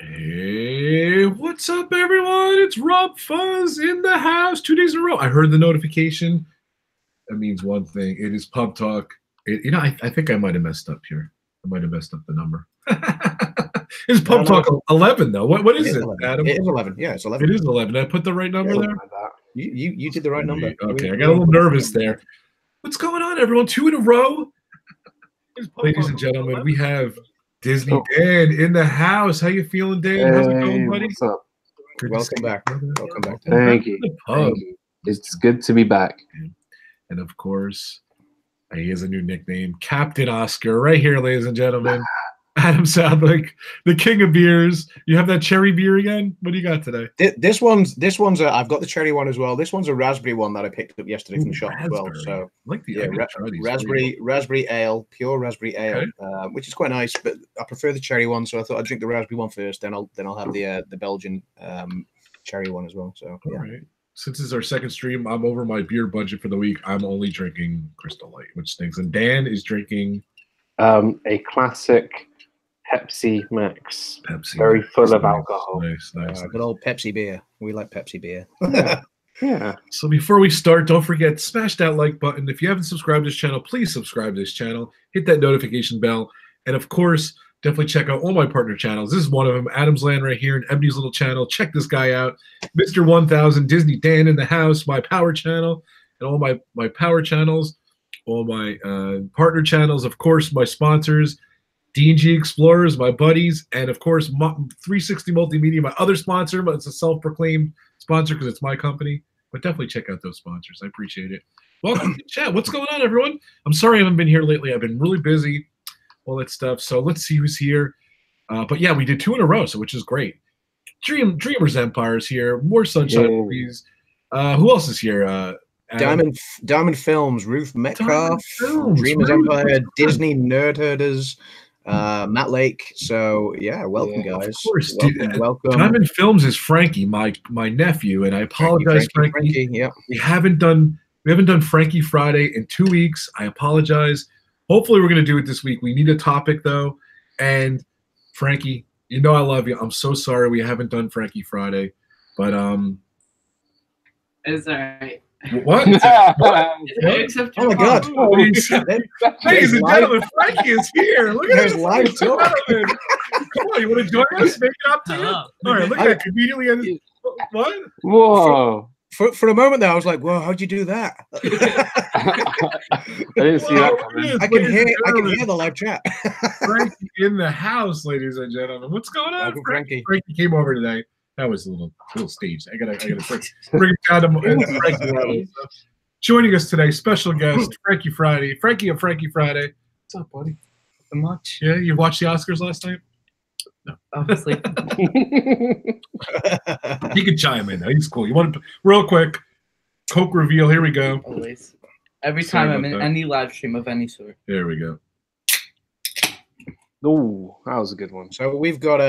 Hey, what's up, everyone? It's RobFuz in the house 2 days in a row. I heard the notification. That means one thing. It is PubTalk. I think I might have messed up here. I might have messed up the number. It's PubTalk 11, though. What is it, Adam? It is 11. Yeah, it's 11. It is 11. Did I put the right number there? You did the right number. Okay, I got a little nervous there. What's going on, everyone? 2 in a row. Ladies and gentlemen, we have Disney Dan in the house. How you feeling, Dan? Hey, how's it going, buddy? What's up? Welcome back. Welcome back. Thank you. Thank you. It's good to be back. And of course, he has a new nickname, Captain Oscar, right here, ladies and gentlemen. Adam Soundlick, the king of beers. You have that cherry beer again? What do you got today? This one's I've got the cherry one as well. This one's a raspberry one that I picked up yesterday from the shop as well. So I like the raspberry ale, pure raspberry ale, which is quite nice. But I prefer the cherry one, so I thought I'd drink the raspberry one first. Then I'll have the Belgian cherry one as well. So all right. Since it's our second stream, I'm over my beer budget for the week. I'm only drinking Crystal Light, which stinks. And Dan is drinking a classic Pepsi Max. Pepsi, very full of alcohol. Nice. Good old Pepsi beer. We like Pepsi beer. Yeah. So before we start, don't forget, smash that like button. If you haven't subscribed to this channel, please subscribe to this channel. Hit that notification bell. And of course, definitely check out all my partner channels. This is one of them, AdamsLand right here, and Ebony's little channel. Check this guy out. Mr. 1000, Disney Dan in the house, my power channel, and all my power channels, all my partner channels, of course, my sponsors, D&G Explorers, my buddies, and of course, 360 Multimedia, my other sponsor, but it's a self-proclaimed sponsor because it's my company. But definitely check out those sponsors. I appreciate it. Welcome to the chat. What's going on, everyone? I'm sorry I haven't been here lately. I've been really busy, all that stuff. So let's see who's here. But yeah, we did 2 in a row, so which is great. Dreamers Empire's here. More Sunshine Movies. Who else is here? Diamond Films, Ruth Metcalf, Dreamers Empire, Disney Nerd Herders, Matt Lake. So yeah, welcome guys. Of course, welcome. Diamond Films is Frankie, my nephew, and I apologize, Frankie. Yeah, we haven't done Frankie Friday in 2 weeks. I apologize. Hopefully, we're gonna do it this week. We need a topic though, and Frankie, you know I love you. I'm so sorry we haven't done Frankie Friday, but it's all right. What? Oh my God! Ladies and gentlemen, Frankie is here. Look at this live talk. Come on, you want to join us? Make it up to you. All right, look at that. Immediately ended. What? Whoa! For a moment there, I was like, "Whoa, how'd you do that?" I didn't see that coming. I can hear the live chat. Frankie in the house, ladies and gentlemen. What's going on, Frankie? Frankie came over today. That was a little staged. I gotta bring Frankie. Joining us today, special guest Frankie Friday. Frankie of Frankie Friday. What's up, buddy? Nothing much. Yeah, you watched the Oscars last night? No, obviously. He could chime in. He's cool. You want to real quick? Coke reveal. Here we go. Always. Every time I'm in any live stream of any sort. There we go. Oh, that was a good one. So we've got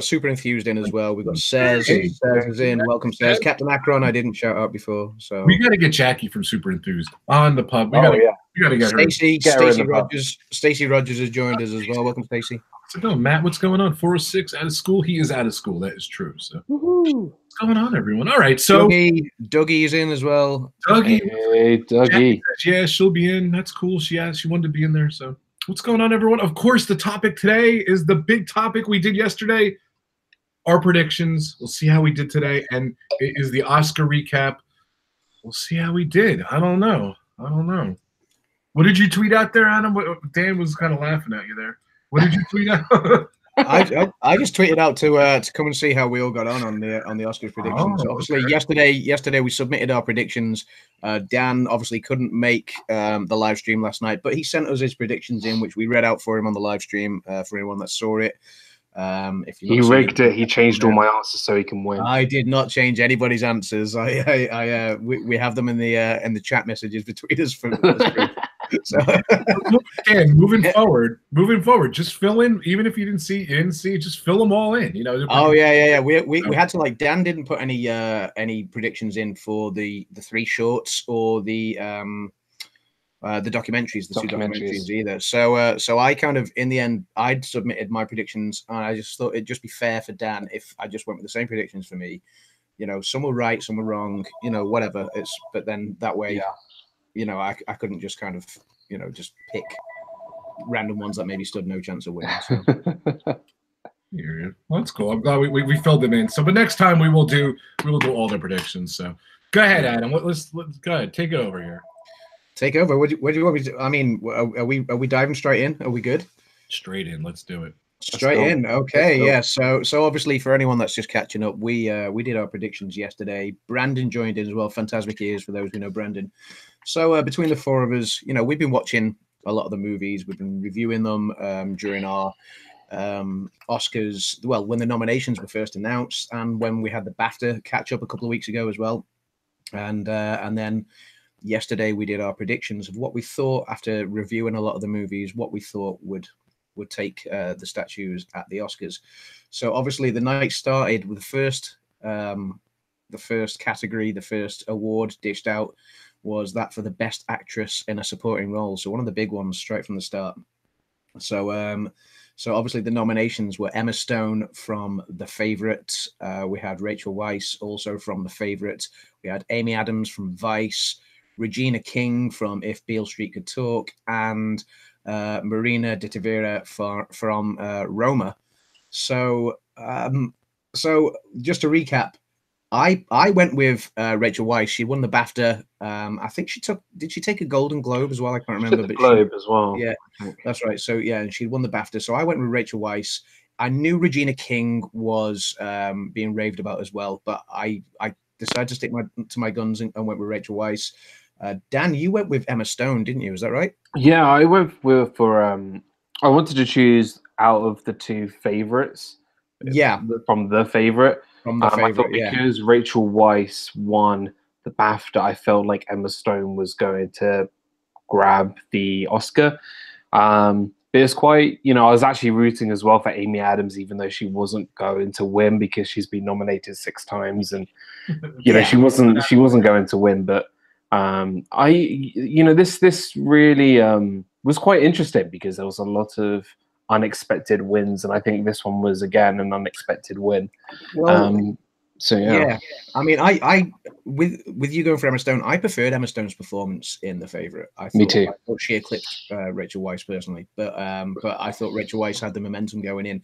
Super Enthused in as well. We've got Says. Says is in. Welcome, Says. Captain Akron, I didn't shout out before. So we got to get Jackie from Super Enthused on the pub. We got to get her. Stacey Rogers has joined us as well. Welcome, Stacey. So go, Matt. What's going on? 406 out of school. He is out of school. That is true. So what's going on, everyone? All right. So Dougie is in as well. Dougie. Hey, Dougie. Yeah, she'll be in. That's cool. She wanted to be in there. So. What's going on, everyone? Of course, the topic today is the big topic we did yesterday, our predictions. We'll see how we did today, and it is the Oscar recap. We'll see how we did. I don't know. What did you tweet out there, Adam? Dan was kind of laughing at you there. What did you tweet out? I just tweeted out to come and see how we all got on the Oscars predictions. Obviously, yesterday we submitted our predictions. Dan obviously couldn't make the live stream last night, but he sent us his predictions in, which we read out for him on the live stream for anyone that saw it. If he rigged it, he changed all my answers so he can win. I did not change anybody's answers. We have them in the chat messages between us for the stream. So again, moving forward, just fill in. Even if you didn't see, just fill them all in. You know. Oh yeah. We had to Dan didn't put any predictions in for the 3 shorts or the The documentaries, the two documentaries either. So I kind of, in the end, I'd submitted my predictions, and I just thought it'd just be fair for Dan if I just went with the same predictions for me. You know, some were right, some were wrong. You know, whatever. But then that way, you know, I couldn't just kind of, you know, just pick random ones that maybe stood no chance of winning. So. Well, that's cool. I'm glad we filled them in. So, but next time we will do all their predictions. So, go ahead, Adam. Let's go ahead. Take it over here. Take over. What do you want me to do? I mean, are we diving straight in? Are we good? Straight in. Let's do it. Straight in. Okay. Yeah. So obviously for anyone that's just catching up, we did our predictions yesterday. Brandon joined in as well. Phantasmic Ears for those who know Brandon. So between the four of us, you know, we've been watching a lot of the movies. We've been reviewing them during our Oscars. Well, when the nominations were first announced, and when we had the BAFTA catch up a couple of weeks ago as well, and then yesterday we did our predictions of what we thought after reviewing a lot of the movies, what we thought would take the statues at the Oscars. So obviously the night started with the first category, the first award dished out was that for the best actress in a supporting role. So one of the big ones straight from the start. So obviously the nominations were Emma Stone from The Favourite. We had Rachel Weisz also from The Favourite. We had Amy Adams from Vice, Regina King from If Beale Street Could Talk, and Marina de Tavira from Roma. So just to recap, I went with Rachel Weisz. She won the BAFTA. I think did she take a Golden Globe as well? I can't remember. But Globe as well. Yeah, that's right. So yeah, and she won the BAFTA. So I went with Rachel Weisz. I knew Regina King was being raved about as well, but I decided to stick to my guns and went with Rachel Weisz. Dan, you went with Emma Stone, didn't you? Is that right? Yeah, I went for I wanted to choose out of the two favorites. Yeah, from The Favourite. From The Favourite, because Rachel Weisz won the BAFTA, I felt like Emma Stone was going to grab the Oscar. But it's quite, you know, I was actually rooting as well for Amy Adams, even though she wasn't going to win because she's been nominated 6 times, and you know she wasn't going to win. But this really was quite interesting because there was a lot of unexpected wins, and I think this one was again an unexpected win. Well, so yeah. I mean, I with you going for Emma Stone, I preferred Emma Stone's performance in The Favourite. Me too. I thought she eclipsed Rachel Weisz personally, but I thought Rachel Weisz had the momentum going in.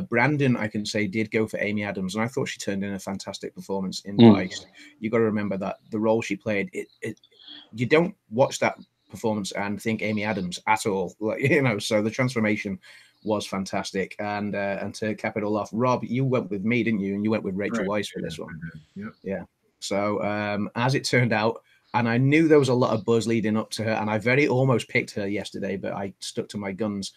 Brandon, I can say, did go for Amy Adams, and I thought she turned in a fantastic performance in Vice. You got to remember that the role she played, you don't watch that performance and think Amy Adams at all, like, you know. So the transformation was fantastic, and to cap it all off, Rob, you went with me, didn't you? And you went with Rachel Weisz for this one. Yeah. So as it turned out, and I knew there was a lot of buzz leading up to her, and I very almost picked her yesterday, but I stuck to my guns.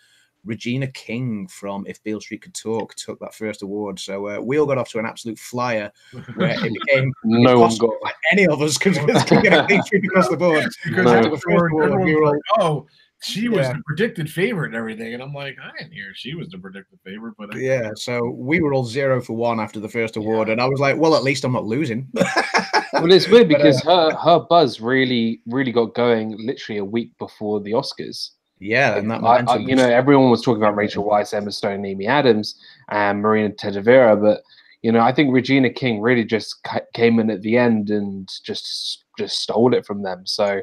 Regina King from If Beale Street Could Talk took that first award. So we all got off to an absolute flyer where it became no one got any of us could get a clean sweep across the board. Because after the first award, we were all, oh, she was the predicted favorite and everything. And I'm like, I didn't hear she was the predicted favorite. But so we were all 0 for 1 after the first award. And I was like, well, at least I'm not losing. Well, it's weird because her buzz really got going literally a week before the Oscars. Yeah, and that momentum. You know, everyone was talking about Rachel Weisz, Emma Stone, Amy Adams, and Marina Tedevera, but you know, I think Regina King really just came in at the end and just stole it from them. So,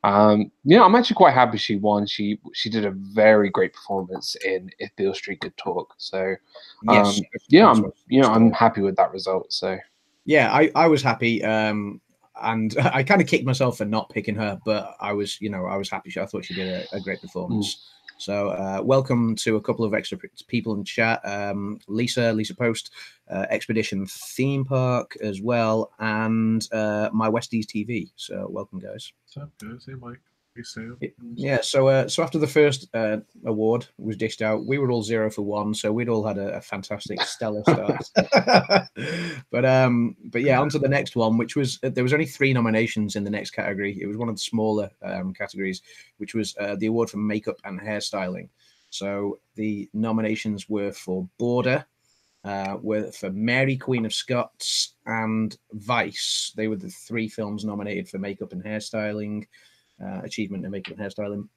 I'm actually quite happy she won. She did a very great performance in If Beale Street Could Talk. So, I'm happy with that result. So, yeah, I was happy. And I kind of kicked myself for not picking her, but I was happy. I thought she did a great performance. So welcome to a couple of extra people in chat. Lisa Post, Expedition Theme Park as well, and My Westies TV. So welcome, guys. What's up, guys? Hey, Mike. Hey, Sam. Yeah. So after the first award was dished out, we were all 0 for 1. So we'd all had a fantastic, stellar start. But yeah, on to the next one, which was there was only 3 nominations in the next category. It was one of the smaller categories, which was the award for makeup and hairstyling. So the nominations were for Border, were for Mary, Queen of Scots, and Vice. They were the 3 films nominated for makeup and hairstyling. achievement in makeup and hairstyling.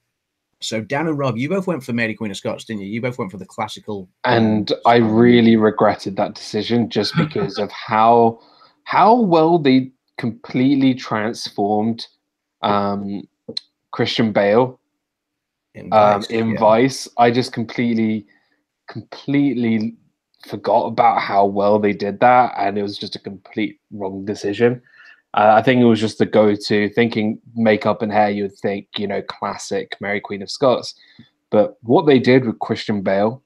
So Dan and Rob, you both went for Mary Queen of Scots, didn't you? You both went for the classical. And I really regretted that decision just because of how well they completely transformed Christian Bale in Vice. I just completely forgot about how well they did that, and it was just a complete wrong decision. I think it was just the go-to. Thinking makeup and hair, you would think, you know, classic Mary Queen of Scots. But what they did with Christian Bale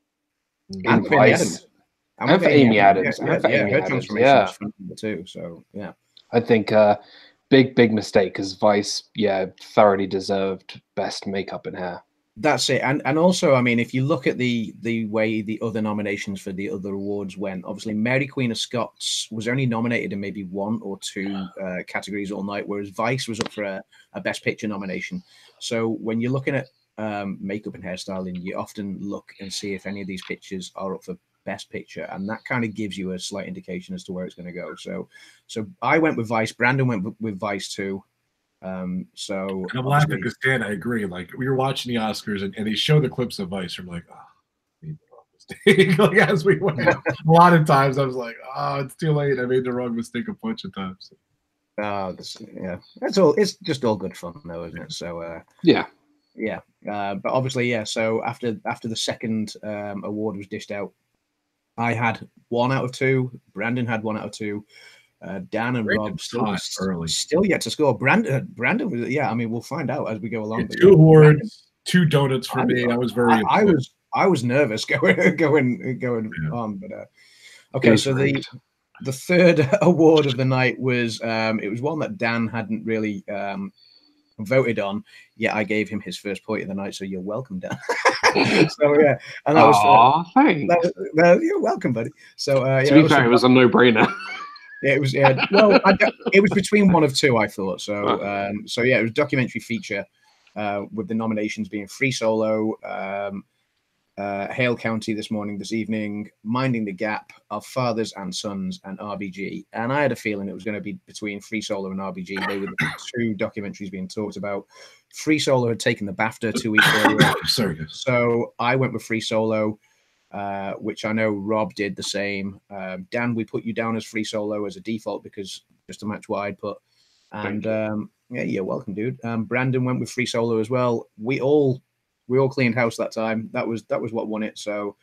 and Vice, and for Amy Adams, yeah, too. So yeah, I think big mistake, because Vice, thoroughly deserved best makeup and hair. That's it. And also, I mean, if you look at the way the other nominations for the other awards went, obviously Mary Queen of Scots was only nominated in maybe 1 or 2 categories all night, whereas Vice was up for a Best Picture nomination. So when you're looking at makeup and hairstyling, you often look and see if any of these pictures are up for Best Picture, and that kind of gives you a slight indication as to where it's going to go. So I went with Vice. Brandon went with Vice too. So and I'm laughing because Dan, I agree. Like, we were watching the Oscars and they show the clips of Vice. I'm like, made the wrong mistake. Like, as we went, a lot of times I was like, it's too late. I made the wrong mistake a bunch of times. It's just all good fun though, isn't it? So yeah. But obviously, so after the second award was dished out, I had 1 out of 2. Brandon had 1 out of 2. Dan and Rob still yet to score. Brandon was, I mean, we'll find out as we go along. 2 awards, Brandon, 2 donuts for me. I was very I was nervous going on, but okay. So the third award of the night was it was one that Dan hadn't really voted on. Yeah, I gave him his first point of the night, so you're welcome, Dan. So yeah, and that was thanks. You're welcome, buddy. So to be fair, it was a no-brainer. Yeah, it was. Well, it was between 1 of 2, I thought. So, it was a documentary feature with the nominations being Free Solo, Hale County this evening, Minding the Gap, Of Fathers and Sons, and RBG. And I had a feeling it was going to be between Free Solo and RBG. They were the 2 documentaries being talked about. Free Solo had taken the BAFTA 2 weeks earlier. Sorry, guys. So I went with Free Solo. Which I know Rob did the same. Dan, we put you down as Free Solo as a default because just to match what I'd put. And you're welcome, dude. Brandon went with Free Solo as well. We all cleaned house that time. That was what won it. So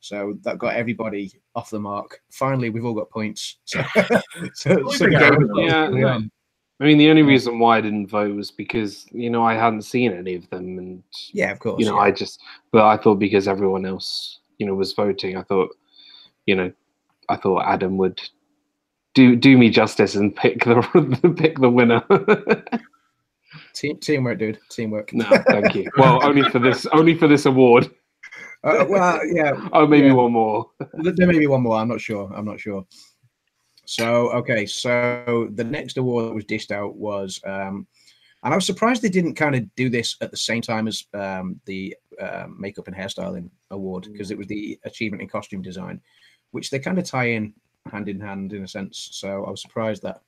that got everybody off the mark. Finally, we've all got points. I mean, the only reason why I didn't vote was because, you know, I hadn't seen any of them, and of course, you know, I thought because everyone else, you know, was voting, I thought Adam would do me justice and pick the winner. Teamwork, dude. Teamwork. No, thank you. Well, only for this award. Oh, maybe one more. There may be one more. I'm not sure. So the next award that was dished out was, and I was surprised they didn't kind of do this at the same time as the makeup and hairstyling award, because it was the achievement in costume design, which they kind of tie in hand in a sense. So I was surprised that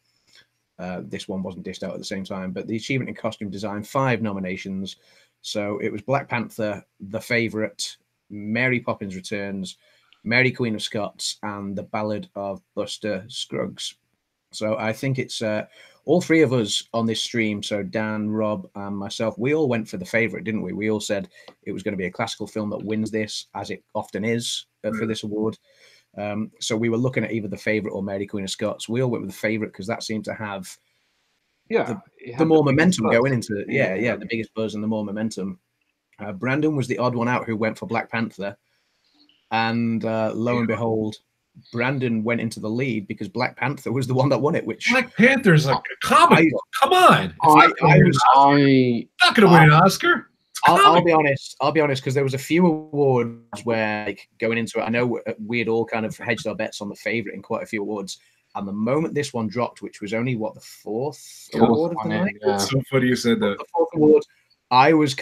this one wasn't dished out at the same time. But the achievement in costume design, 5 nominations. So it was Black Panther, The Favourite, Mary Poppins Returns, Mary Queen of Scots, and The Ballad of Buster Scruggs. So I think it's all 3 of us on this stream, so Dan, Rob, and myself, we all went for The Favourite, didn't we? We all said it was going to be a classical film that wins this, as it often is for this award. So we were looking at either The Favourite or Mary Queen of Scots. We all went with The Favourite because that seemed to have the more momentum going into the biggest buzz and the more momentum. Brandon was the odd one out who went for Black Panther, and lo and behold, Brandon went into the lead because Black Panther was the one that won it. Which Black Panther's like a comic book. Come on, not going to win an Oscar. I'll be honest because there was a few awards where, like, going into it, I know we had all kind of hedged our bets on The Favourite in quite a few awards, and the moment this one dropped, which was only the 4th award of the night. It's so funny you said that. The 4th award. I was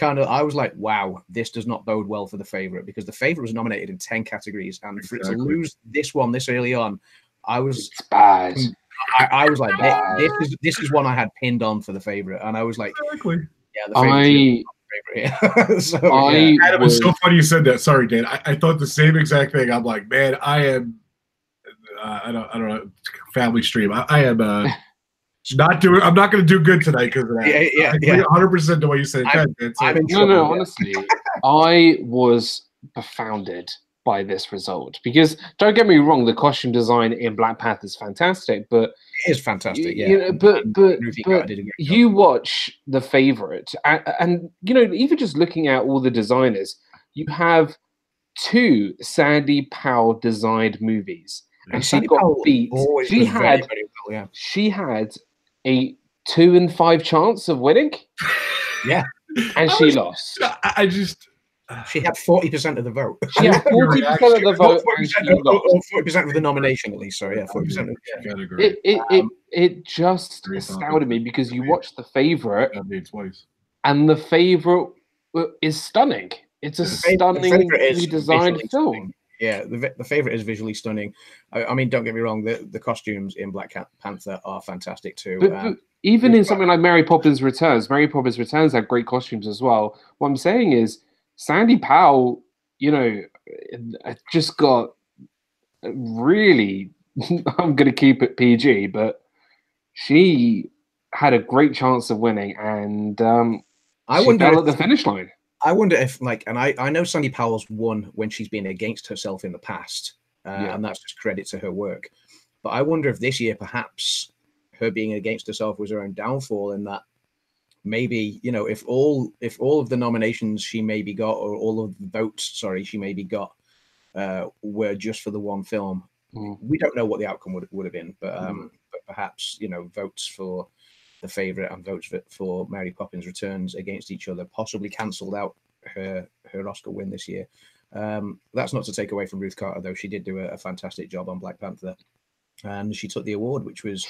like, wow, this does not bode well for The Favourite, because The Favourite was nominated in 10 categories, and for it to lose this one this early on, I was bad. I was like, this is one I had pinned on for The Favourite, and I was like, Yeah, the favorite. So, yeah. Adam, it's so funny you said that. Sorry, Dan. I thought the same exact thing. I'm like, man, I am. I don't know. Family stream. I am not doing. I'm not going to do good tonight because of that. I agree 100% to what you said. No. Honestly, I was befounded by this result because don't get me wrong, the costume design in Black Panther is fantastic, but it is fantastic. Yeah, you know, but you watch The Favorite, and you know, even just looking at all the designers, you have 2 Sandy Powell designed movies. And she got beat. She had a 2 in 5 chance of winning. Yeah, and she lost. She had 40% of the vote. She had 40% of the vote, 40% of the nomination, at least. Sorry, yeah, 40%. It just astounded me because you watch The Favorite, and The Favorite is stunning. It's a stunningly designed film. Yeah, the Favorite is visually stunning. I mean, don't get me wrong, the costumes in Black Panther are fantastic too. But even in something like Mary Poppins Returns had great costumes as well. What I'm saying is, Sandy Powell, you know, just got really, I'm going to keep it PG, but she had a great chance of winning, and she fell at the finish line. I wonder if, like, and I know Sandy Powell's won when she's been against herself in the past, and that's just credit to her work. But I wonder if this year, perhaps, her being against herself was her own downfall, in that maybe, you know, if all of the nominations she maybe got, or all of the votes, she maybe got, were just for the one film, we don't know what the outcome would have been. But perhaps, you know, votes for The Favorite and votes for Mary Poppins Returns against each other possibly cancelled out her Oscar win this year. That's not to take away from Ruth Carter, though. She did do a fantastic job on Black Panther, and she took the award, which was,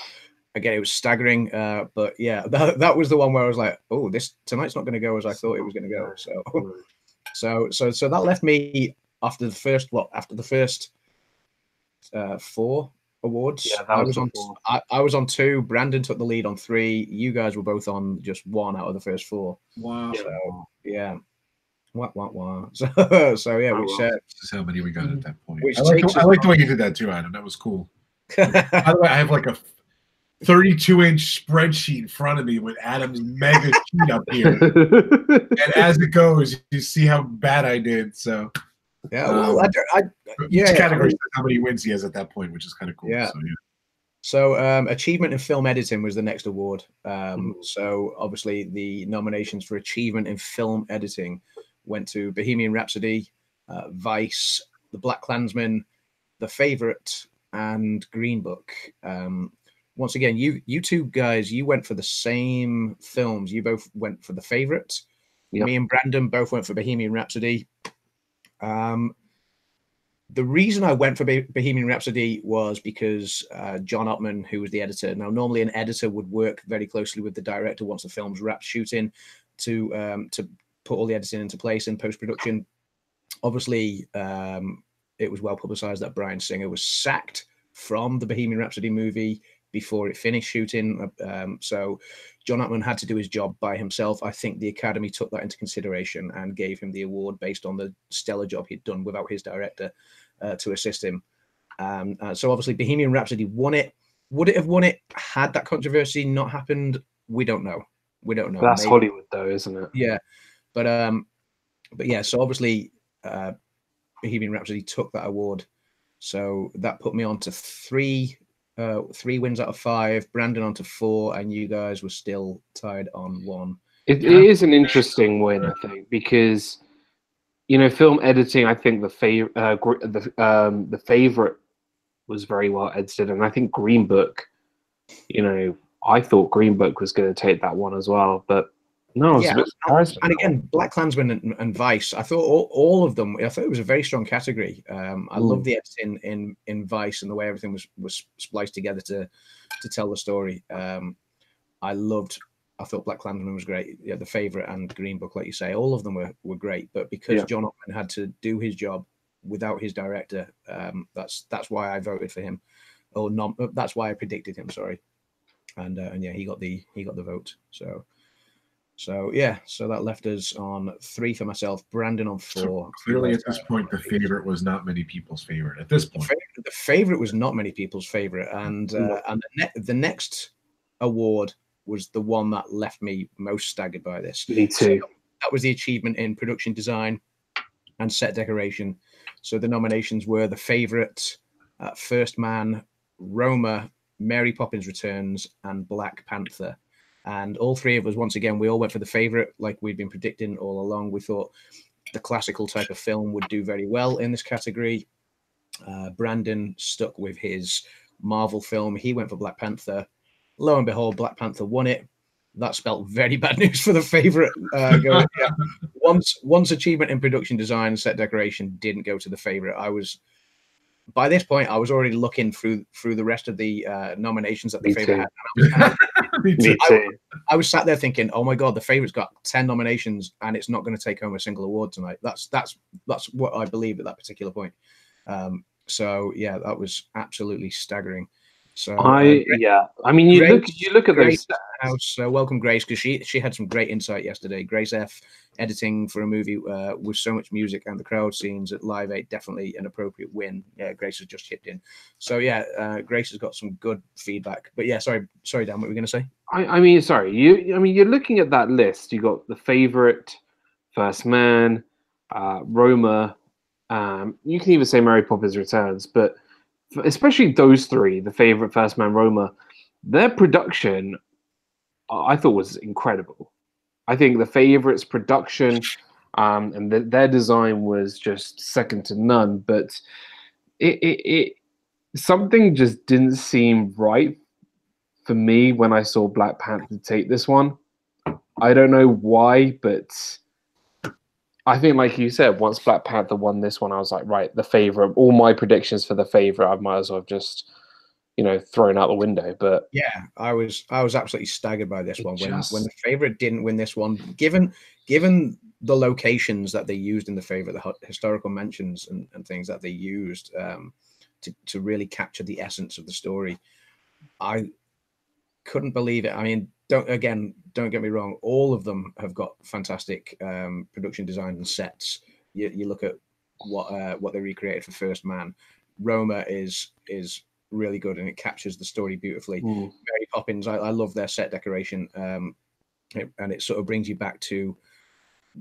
again, it was staggering. But yeah, that was the one where I was like, oh, tonight's not going to go as I thought it was going to go. So that left me after the first 4 awards. Yeah, I was on 2. Brandon took the lead on 3. You guys were both on just 1 out of the first 4. Wow. So yeah. Wah. So yeah, which this is how many we got at that point. I like the way you did that too, Adam. That was cool. By the way, I have like a 32-inch spreadsheet in front of me with Adam's mega sheet up here, and as it goes, you see how bad I did. So yeah, well, each category says how many wins he has at that point, which is kind of cool. Yeah. So achievement in film editing was the next award. So obviously the nominations for achievement in film editing went to Bohemian Rhapsody, Vice, The Black Klansman, The Favorite, and Green Book. Once again, you two guys, you went for the same films. You both went for The Favorite. Yep. Me and Brandon both went for Bohemian Rhapsody. The reason I went for Bohemian Rhapsody was because John Ottman, who was the editor. Now, normally an editor would work very closely with the director once the film's wrapped shooting to put all the editing into place in post-production. Obviously, it was well publicized that Bryan Singer was sacked from the Bohemian Rhapsody movie before it finished shooting. So John Ottman had to do his job by himself. I think the Academy took that into consideration and gave him the award based on the stellar job he'd done without his director to assist him. So obviously Bohemian Rhapsody won it. Would it have won it had that controversy not happened? We don't know. That's Hollywood, though, isn't it? Yeah. But yeah, so obviously Bohemian Rhapsody took that award. So that put me on to 3 wins out of 5, Brandon on to 4, and you guys were still tied on 1. It is an interesting win, I think, because, you know, film editing, I think the Favorite was very well edited, and I think Green Book, you know, I thought Green Book was going to take that one as well, but no, I was a bit surprised. And again, Black Klansman and Vice, I thought all of them, I thought it was a very strong category. I love the editing in Vice and the way everything was spliced together to tell the story. I thought Black Klansman was great. Yeah, The Favorite and Green Book, like you say, all of them were great. But because John Ottman had to do his job without his director, that's why I voted for him. Or not, that's why I predicted him. Sorry, and yeah, he got the vote. So So yeah, so that left us on 3 for myself, Brandon on 4. So clearly, at this point, the favorite was not many people's favorite. At this point, the favorite was not many people's favorite, and the next award was the one that left me most staggered by this. Me too. So that was the achievement in production design and set decoration. So the nominations were The Favorite, First Man, Roma, Mary Poppins Returns, and Black Panther. And all 3 of us, once again, we all went for The Favorite, like we'd been predicting all along. We thought the classical type of film would do very well in this category. Brandon stuck with his Marvel film. He went for Black Panther. Lo and behold, Black Panther won it. That spelt very bad news for The Favorite. Once achievement in production design and set decoration didn't go to The Favorite, by this point, I was already looking through the rest of the nominations that The Favorite had. Me too. I was sat there thinking, oh my God, The Favorite's got 10 nominations and it's not going to take home a single award tonight. That's what I believed at that particular point. So yeah, that was absolutely staggering. So I mean, you look at Grace those house. Welcome, Grace, because she had some great insight yesterday. Grace F, editing for a movie with so much music and the crowd scenes at Live 8, definitely an appropriate win. Yeah, Grace has just chipped in. So yeah, Grace has got some good feedback. But yeah, sorry, Dan, what were we going to say? I mean, sorry, you're looking at that list. You got The Favorite, First Man, Roma. You can even say Mary Poppins Returns, but especially those 3, The Favorite, First Man, Roma, their production, I thought was incredible. I think The Favorite's production and their design was just second to none. But it something just didn't seem right for me when I saw Black Panther take this one. I don't know why, but I think, like you said, once Black Panther won this one, I was like, right, The Favorite. All my predictions for The Favorite, I might as well have just, thrown out the window. But yeah, I was absolutely staggered by this one when The Favorite didn't win this one. Given the locations that they used in The Favorite, the historical mentions and things that they used to really capture the essence of the story, I couldn't believe it. I mean, don't get me wrong, all of them have got fantastic production design and sets. You look at what they recreated for First Man. Roma is really good and it captures the story beautifully. Mary Poppins, I love their set decoration, and it sort of brings you back to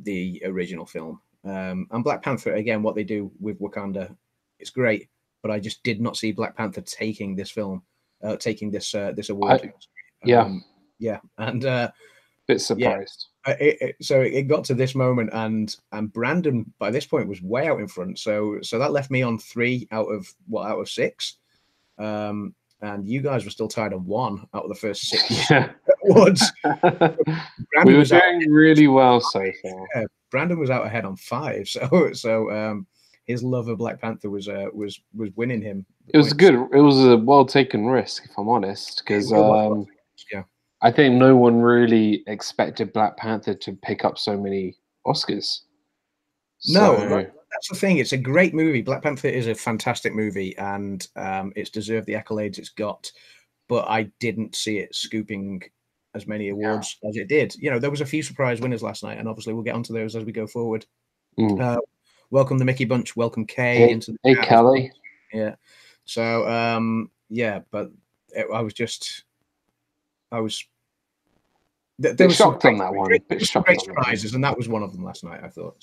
the original film. And Black Panther, again, what they do with Wakanda, it's great, but I just did not see Black Panther taking this film, taking this award. Yeah, and bit surprised. So it got to this moment, and Brandon by this point was way out in front. So that left me on 3 out of 6, and you guys were still tied on 1 out of the first 6 awards. We were doing really well so far. Brandon was out ahead on 5. So his love of Black Panther was winning him. It was good. It was a well taken risk, if I'm honest, because I think no one really expected Black Panther to pick up so many Oscars. No, that's the thing. It's a great movie. Black Panther is a fantastic movie, and it's deserved the accolades it's got. But I didn't see it scooping as many awards as it did. There was a few surprise winners last night, and obviously we'll get onto those as we go forward. Welcome the Mickey Bunch. Welcome Kay into the chat. Kelly. Yeah. So but I was. There was shocked on that one. Great surprises, and that was one of them last night, I thought.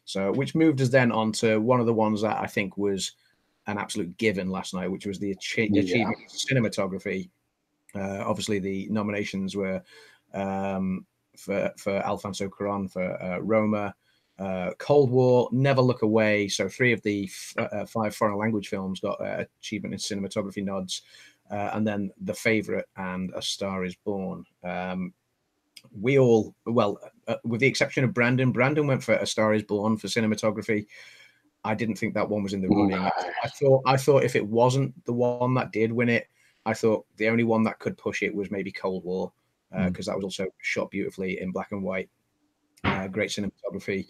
So which moved us then on to one of the ones that I think was an absolute given last night, which was the achievement of cinematography. Obviously, the nominations were for Alfonso Cuarón for Roma, Cold War, Never Look Away. So 3 of the 5 foreign language films got achievement in cinematography nods. And then The Favorite and A Star Is Born. We all, with the exception of Brandon went for A Star Is Born for cinematography. I didn't think that one was in the running. I thought if it wasn't the one that did win it, I thought the only one that could push it was maybe Cold War, because that was also shot beautifully in black and white. Great cinematography.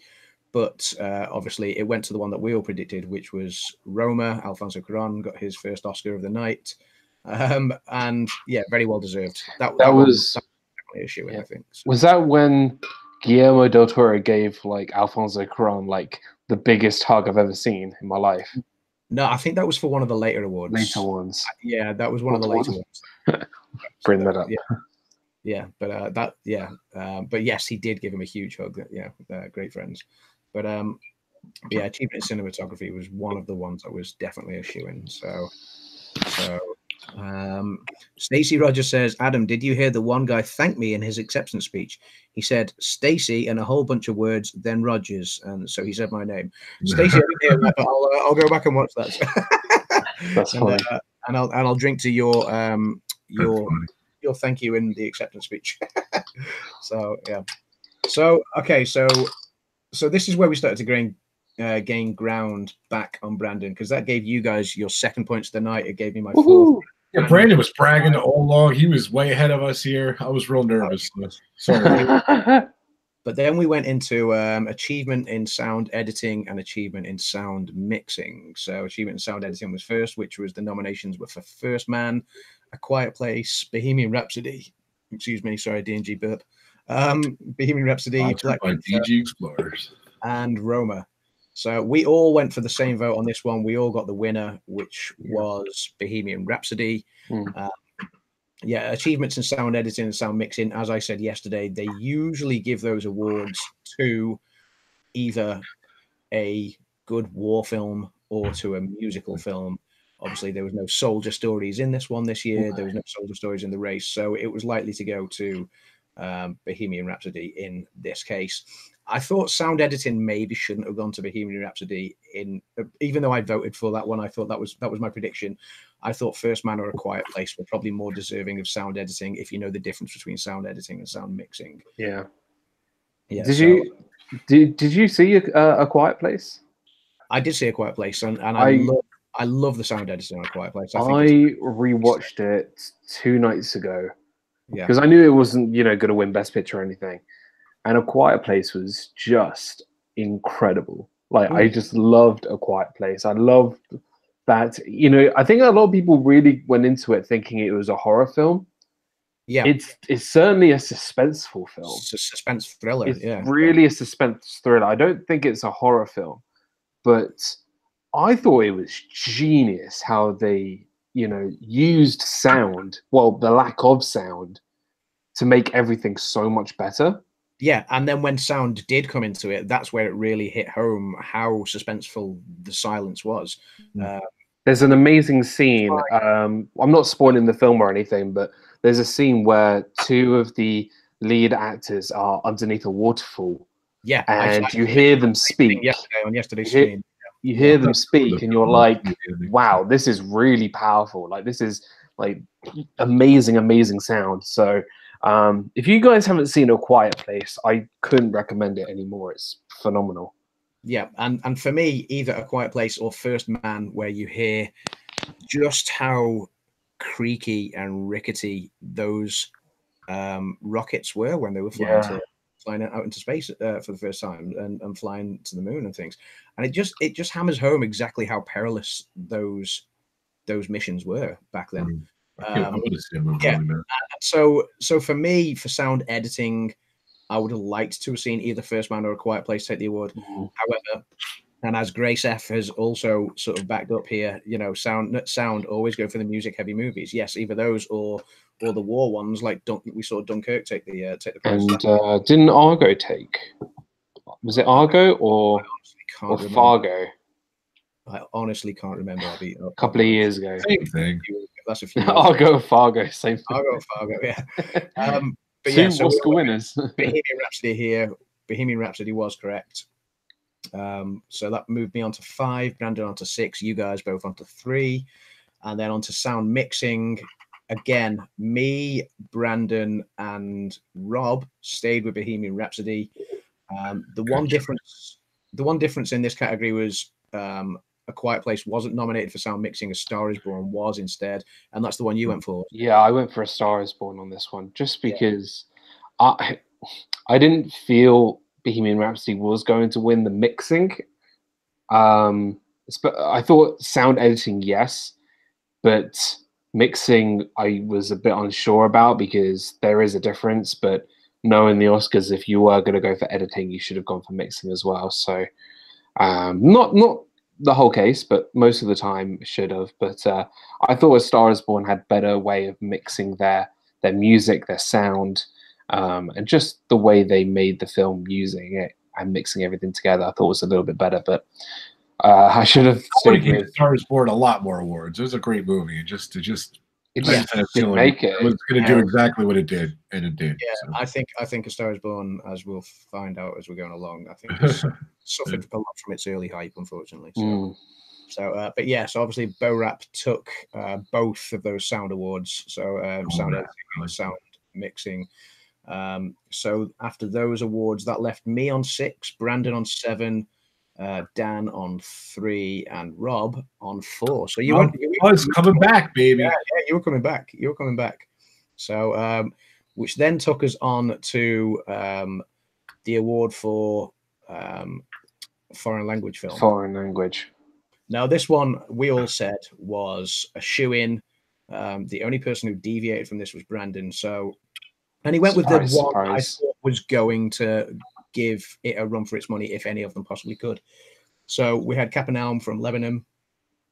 But obviously it went to the one that we all predicted, which was Roma. Alfonso Cuarón got his first Oscar of the night. And yeah, very well deserved. That was definitely a shoe-in, I think. So. Was that when Guillermo del Toro gave like Alfonso Cuarón like the biggest hug I've ever seen in my life? No, I think that was for one of the later awards. Later ones. Yeah, that was one of the later ones. Bring that up. Yeah, but but yes, he did give him a huge hug. Yeah, great friends. But yeah, achievement in cinematography was one of the ones that was definitely a shoe-in. So Stacey Rogers says, Adam, did you hear the one guy thank me in his acceptance speech? He said Stacey and a whole bunch of words, then Rogers, and so he said my name. Stacey, I didn't hear that, but I'll go back and watch that. That's funny. And I'll drink to your thank you in the acceptance speech. So yeah. So okay, so this is where we started to gain ground back on Brandon, because that gave you guys your second points of the night. It gave me my fourth. Yeah, Brandon was bragging all along. He was way ahead of us here. I was real nervous. Sorry. But then we went into achievement in sound editing and achievement in sound mixing. So achievement in sound editing was first, which was the nominations were for First Man, A Quiet Place, Bohemian Rhapsody. Excuse me, sorry, D&G burp. Bohemian Rhapsody, Black by DG Explorers, and Roma. So we all went for the same vote on this one. We all got the winner, which was Bohemian Rhapsody. Yeah, achievements in sound editing and sound mixing. As I said yesterday, they usually give those awards to either a good war film or to a musical film. Obviously, there was no soldier stories in this one this year. There was no soldier stories in the race. So it was likely to go to Bohemian Rhapsody in this case. I thought sound editing maybe shouldn't have gone to Bohemian Rhapsody even though I voted for that one. I thought that was my prediction. I thought First Man or A Quiet Place were probably more deserving of sound editing if you know the difference between sound editing and sound mixing. Yeah. Did you see A Quiet Place? I did see A Quiet Place, and I love the sound editing on A Quiet Place. I rewatched it 2 nights ago because Yeah. I knew it wasn't going to win Best Picture or anything. And A Quiet Place was just incredible. Like, I just loved A Quiet Place. I loved that, I think a lot of people really went into it thinking it was a horror film. Yeah. It's certainly a suspenseful film. It's a suspense thriller. It's really a suspense thriller. I don't think it's a horror film, but I thought it was genius how they, used sound, well, the lack of sound, to make everything so much better. Yeah, and then when sound did come into it, that's where it really hit home how suspenseful the silence was. There's an amazing scene. I'm not spoiling the film or anything, but there's a scene where 2 of the lead actors are underneath a waterfall. Yeah, and you hear them speak. On yesterday's stream. You hear them speak, and you're like, "Wow, this is really powerful! Like, this is like amazing sound." So. If you guys haven't seen A Quiet Place, I couldn't recommend it anymore. It's phenomenal. Yeah, and for me, either A Quiet Place or First Man, where you hear just how creaky and rickety those rockets were when they were flying out into space for the first time and flying to the moon and things, and it just hammers home exactly how perilous those missions were back then. So for me, for sound editing, I would have liked to have seen either First Man or A Quiet Place take the award. However, and as Grace F has also sort of backed up here, sound always go for the music heavy movies. Yes, either those or the war ones, like we saw Dunkirk take the prize. And didn't Argo take? Was it Argo or Fargo? I honestly can't remember. A couple of years ago. Same thing. That's a few. Argo, Fargo, same thing. Fargo, yeah. But 2 Oscar winners. Bohemian Rhapsody here. Bohemian Rhapsody was correct. So that moved me on to 5, Brandon on to 6, you guys both on to 3, and then on to sound mixing. Again, me, Brandon, and Rob stayed with Bohemian Rhapsody. The one difference in this category was A Quiet Place wasn't nominated for sound mixing. A Star Is Born was instead, and that's the one you went for. Yeah, I went for A Star Is Born on this one, just because I didn't feel Bohemian Rhapsody was going to win the mixing. I thought sound editing, yes, but Mixing, I was a bit unsure about because there is a difference, but knowing the Oscars, if you were going to go for editing, you should have gone for mixing as well. So not the whole case, but most of the time should have. But I thought A Star Is Born had better way of mixing their music, their sound, and just the way they made the film using it and mixing everything together. I thought was a little bit better, but I should have. I would have given Star Is Born a lot more awards. It was a great movie. It just didn't make it. It was going to do exactly what it did, and it did. Yeah, so. I think A Star Is Born, as we'll find out as we're going along, I think it's suffered a lot from its early hype, unfortunately. So, but yeah, so obviously Bo Rap took both of those sound awards. So sound editing and sound mixing. So after those awards, that left me on 6, Brandon on 7. Dan on 3 and Rob on 4. So you was coming back, baby. Yeah, you were coming back. So which then took us on to the award for foreign language film. Foreign language. Now this one we all said was a shoe-in. The only person who deviated from this was Brandon. So, and he went with the one I thought was going to give it a run for its money if any of them possibly could. So we had Capernaum from Lebanon,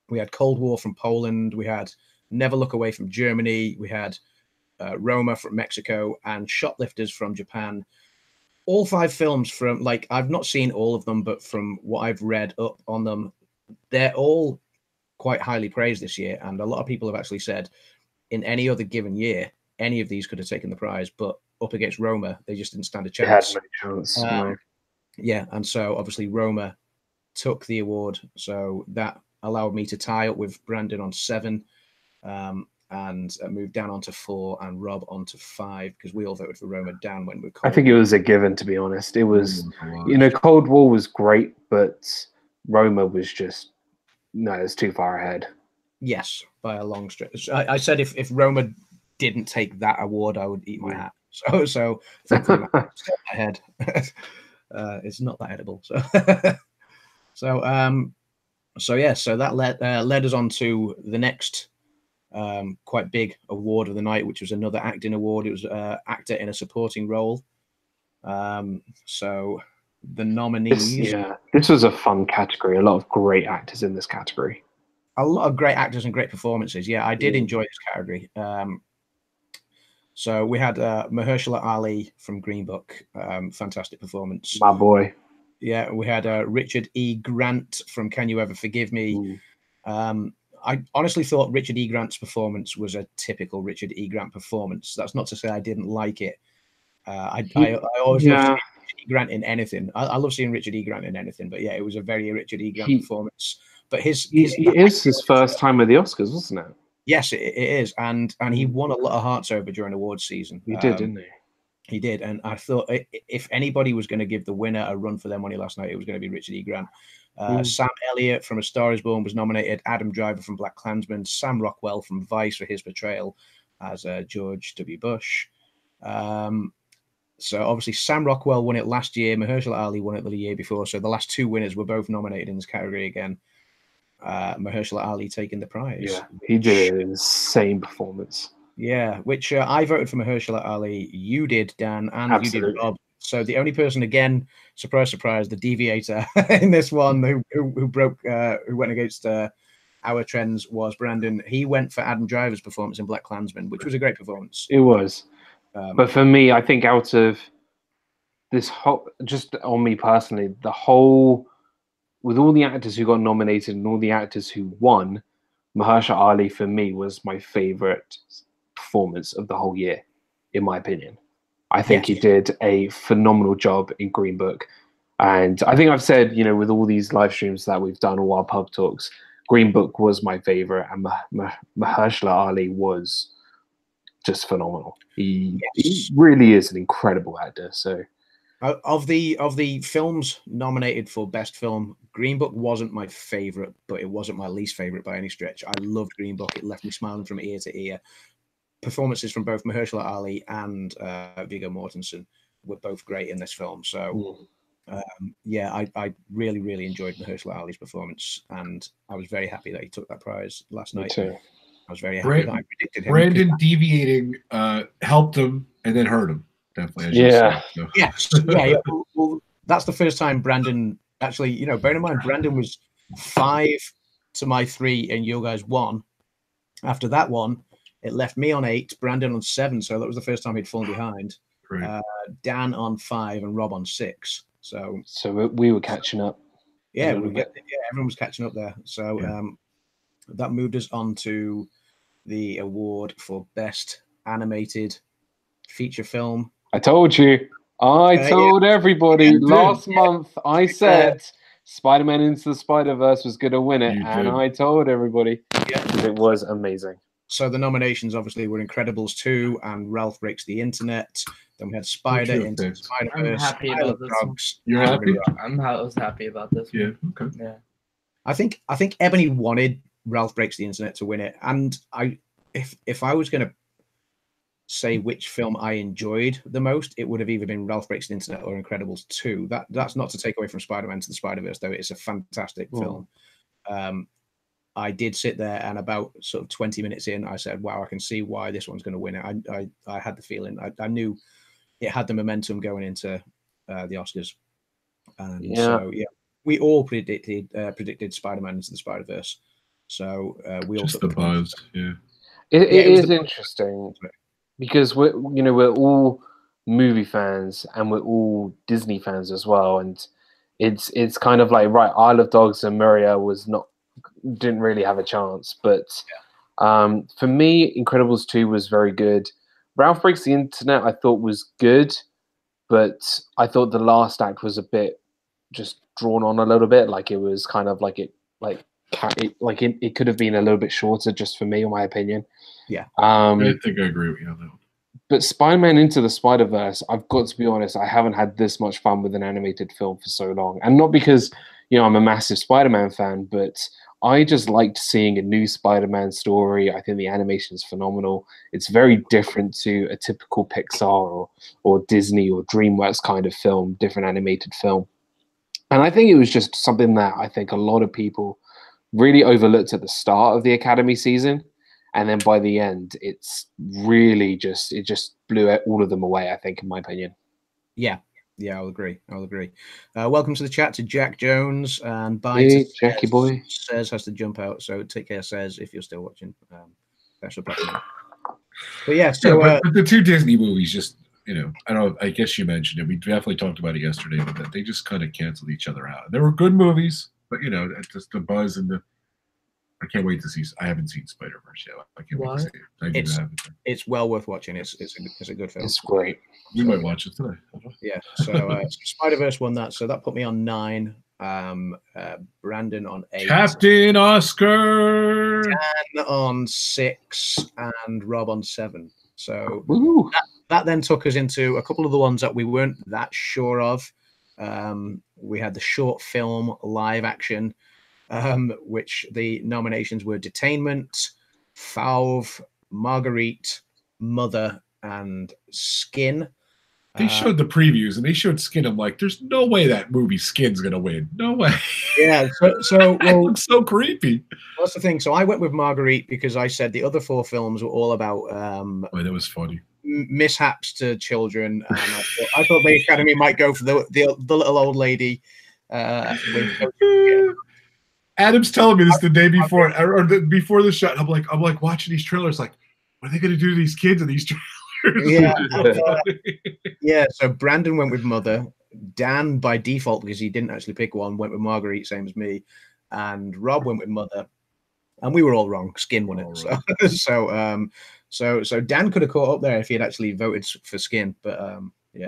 we had Cold War from Poland, we had Never Look Away from Germany, we had Roma from Mexico, and Shoplifters from Japan. All 5 films from, like, I've not seen all of them, but from what I've read up on them, they're all quite highly praised this year, and a lot of people have actually said in any other given year any of these could have taken the prize, but up against Roma, they just didn't stand a chance. They had no chance. Yeah, and so obviously Roma took the award, so that allowed me to tie up with Brandon on 7, and move down onto 4 and Rob onto 5 because we all voted for Roma. Dan went with Cold War. I think it was a given, to be honest. It was, Cold War was great, but Roma was just it's too far ahead. Yes, by a long stretch. I said if Roma didn't take that award, I would eat my hat. So thankfully my head. It's not that edible. So that led us on to the next quite big award of the night, which was another acting award. It was actor in a supporting role. So the nominees. This was a fun category. A lot of great actors in this category. A lot of great actors and great performances. Yeah, I did enjoy this category. So we had Mahershala Ali from Green Book, fantastic performance. My boy. Yeah, we had Richard E. Grant from Can You Ever Forgive Me? I honestly thought Richard E. Grant's performance was a typical Richard E. Grant performance. That's not to say I didn't like it. I always love seeing Richard E. Grant in anything. I love seeing Richard E. Grant in anything, but yeah, it was a very Richard E. Grant performance. But it is his first time with the Oscars, wasn't it? Yes, it is, and he won a lot of hearts over during awards season. He did, didn't he? He did, and I thought if anybody was going to give the winner a run for their money last night, it was going to be Richard E. Grant. Sam Elliott from A Star Is Born was nominated. Adam Driver from Black Klansman. Sam Rockwell from Vice for his portrayal as George W. Bush. So obviously Sam Rockwell won it last year. Mahershala Ali won it the year before. So the last 2 winners were both nominated in this category again. Mahershala Ali taking the prize. Yeah, he did an insane performance. Yeah, which I voted for Mahershala Ali. You did, Dan, and Absolutely. You did, Rob. So the only person, again, surprise, surprise, the deviator in this one who went against our trends was Brandon. He went for Adam Driver's performance in Black Klansman, which was a great performance. It was. But for me, I think out of this whole, just on me personally, the whole, with all the actors who got nominated and all the actors who won, Mahershala Ali for me was my favorite performance of the whole year, in my opinion. I think he did a phenomenal job in Green Book. And I think I've said, with all these live streams that we've done, all our pub talks, Green Book was my favorite, and Mahershala Ali was just phenomenal. He really is an incredible actor. So, of the films nominated for Best Film, Green Book wasn't my favorite, but it wasn't my least favorite by any stretch. I loved Green Book. It left me smiling from ear to ear. Performances from both Mahershala Ali and Viggo Mortensen were both great in this film. So, I really, really enjoyed Mahershala Ali's performance, and I was very happy that he took that prize last night. Me too. I was very happy that I predicted him. Brandon deviating helped him and then hurt him. Definitely. As Yeah. you said, so. Yeah. Well, that's the first time Brandon actually, you know, bear in mind, Brandon was 5 to my 3 and you guys 1. After that one, it left me on 8, Brandon on 7. So that was the first time he'd fallen behind. Right. Dan on 5 and Rob on 6. So we were catching up. Yeah, everyone was catching up there. So that moved us on to the award for Best Animated Feature Film. I told you. I told everybody last month. I said Spider-Man Into the Spider-Verse was going to win it, and I told everybody it was amazing. So the nominations obviously were Incredibles 2 and Ralph Breaks the Internet. Then we had Spider Into the Spider-Verse. I'm happy about this one. You're happy? I was happy about this one. Yeah. Okay. Yeah. I think Ebony wanted Ralph Breaks the Internet to win it, and if I was going to say which film I enjoyed the most, it would have either been Ralph Breaks the Internet or Incredibles 2. That's not to take away from Spider-Man to the Spider-Verse, though. It's a fantastic film. I did sit there, and about sort of 20 minutes in, I said, wow, I can see why this one's going to win it. I had the feeling. I knew it had the momentum going into the Oscars. And so, we all predicted Spider-Man Into the Spider-Verse. So we all just the buzz. Yeah. It is interesting because we're all movie fans and we're all Disney fans as well. And it's kind of like, right, Isle of Dogs and Maria didn't really have a chance, but for me, Incredibles 2 was very good. Ralph Breaks the Internet I thought was good, but I thought the last act was a bit just drawn on a little bit. Like it was kind of like it could have been a little bit shorter, just for me, in my opinion. Yeah, I think I agree with you on that one. But Spider-Man Into the Spider-Verse, I've got to be honest, I haven't had this much fun with an animated film for so long, and not because I'm a massive Spider-Man fan, but I just liked seeing a new Spider-Man story. I think the animation is phenomenal. It's very different to a typical Pixar or Disney or DreamWorks kind of film, different animated film. And I think it was just something that I think a lot of people really overlooked at the start of the Academy season. And then by the end, it's really it just blew all of them away, I think, in my opinion. Yeah, I'll agree. Welcome to the chat to Jack Jones, and Hey, Jackie boy. Says has to jump out, so take care, Says, if you're still watching. Thanks for playing. But yeah, so but the 2 Disney movies, just I guess you mentioned it. We definitely talked about it yesterday, but they just kind of canceled each other out. They were good movies, but just the buzz and I can't wait to see. I haven't seen Spider-Verse yet. I can't wait to see it. It's well worth watching. It's a good film. It's great. We might watch it today. Yeah. So Spider-Verse won that. So that put me on 9. Brandon on 8. Captain Oscar. Dan on 6 and Rob on 7. So that then took us into a couple of the ones that we weren't that sure of. We had the short film live action, which the nominations were Detainment, Fauve, Marguerite, Mother, and Skin. They showed the previews and they showed Skin. I'm like, there's no way that movie Skin's gonna win. No way. Yeah. So it looks so creepy. That's the thing. So I went with Marguerite because I said the other 4 films were all about that was funny. Mishaps to children, and I thought the Academy might go for the little old lady. Adam's telling me this the day before before the shot. I'm like watching these trailers. Like, what are they gonna do to these kids in these trailers? Yeah. So Brandon went with Mother. Dan, by default, because he didn't actually pick one, went with Marguerite, same as me, and Rob went with Mother, and we were all wrong. Skin won it. So Dan could have caught up there if he had actually voted for Skin, but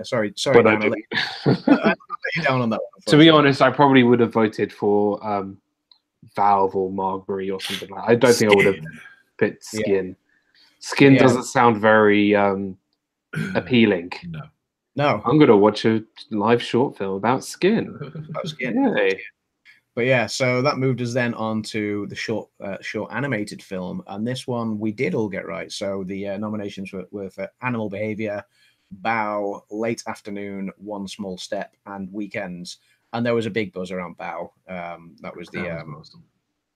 sorry, but Dan, I let you down on that one. To be honest, I probably would have voted for Valve or Marguerite or something like that. I don't think I would have picked Skin. Skin doesn't sound very appealing. No. I'm going to watch a live short film about Skin. Yay. But so that moved us then on to the short animated film. And this one we did all get right. So the nominations were for Animal Behavior, Bow, Late Afternoon, One Small Step, and Weekends. And there was a big buzz around Bow. That was the... awesome.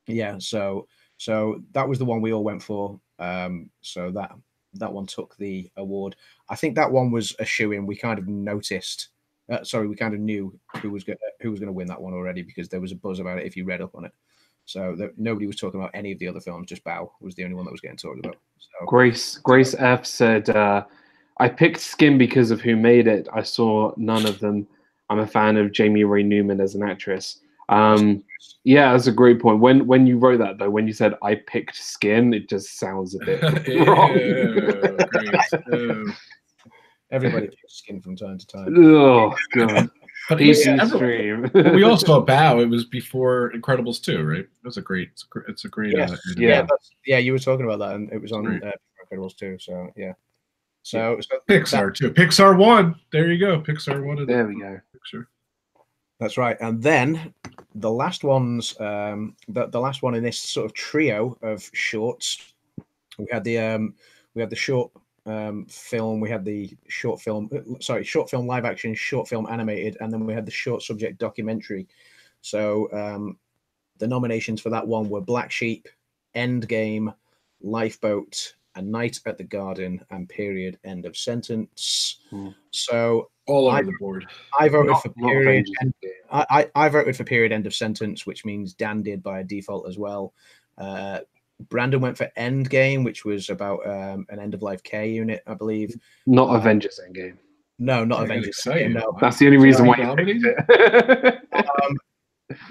Yeah, so So that was the one we all went for. So that one took the award. I think that one was a shoo-in. We kind of noticed. We kind of knew who was going to win that one already because there was a buzz about it if you read up on it. So nobody was talking about any of the other films. Just Bao was the only one that was getting talked about. So, Grace F said, "I picked Skin because of who made it. I saw none of them. I'm a fan of Jamie Ray Newman as an actress." Yeah, that's a great point. When you wrote that though, when you said I picked Skin, it just sounds a bit wrong. Everybody picks Skin from time to time. Oh god. But stream. We all saw Bao. It was before Incredibles 2, right? It's a great. Yeah. You were talking about that, and it was on Incredibles 2. So yeah. So Pixar too. Pixar 1. There you go. Pixar 1. There we go. Picture. That's right. And then the last ones, the last one in this sort of trio of shorts, we had the short film, we had the short film live action, short film animated, and then we had the short subject documentary. So the nominations for that one were Black Sheep, Endgame, Lifeboat, A Night at the Garden, and Period, End of Sentence. So all over the board. I voted for Period. I voted for Period, End of Sentence, which means Dan did by default as well. Brandon went for Endgame, which was about an end of life care unit, I believe. Not Avengers Endgame. No, not Avengers Endgame. No. That's the only reason why you picked it.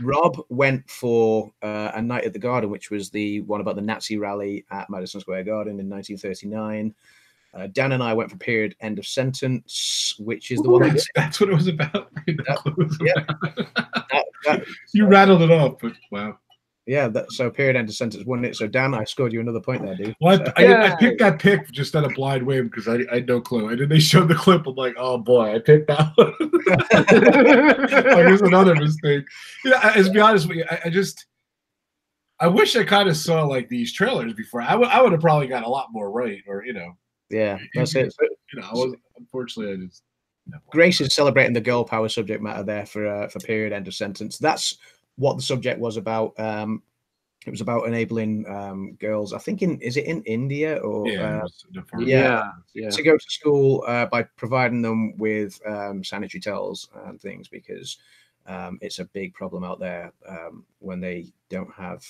Rob went for A Night at the Garden, which was the one about the Nazi rally at Madison Square Garden in 1939. Dan and I went for Period, End of Sentence, which is the one. That's what it was about. Yeah. You rattled it off, but wow. Yeah, so Period, End of Sentence won it. So Dan, I scored you another point there, dude. Well, I picked that pick just out of blind whim because I had no clue. And then they showed the clip. I'm like, oh boy, I picked that one. Here's another mistake. Yeah, to be honest with you, I wish I kind of saw like these trailers before. I would have probably got a lot more right, or Yeah, that's it. Unfortunately, I just. Grace is celebrating the girl power subject matter there for Period, End of Sentence. That's what the subject was about. It was about enabling girls. I think is it in India or to go to school by providing them with sanitary towels and things because it's a big problem out there when they don't have.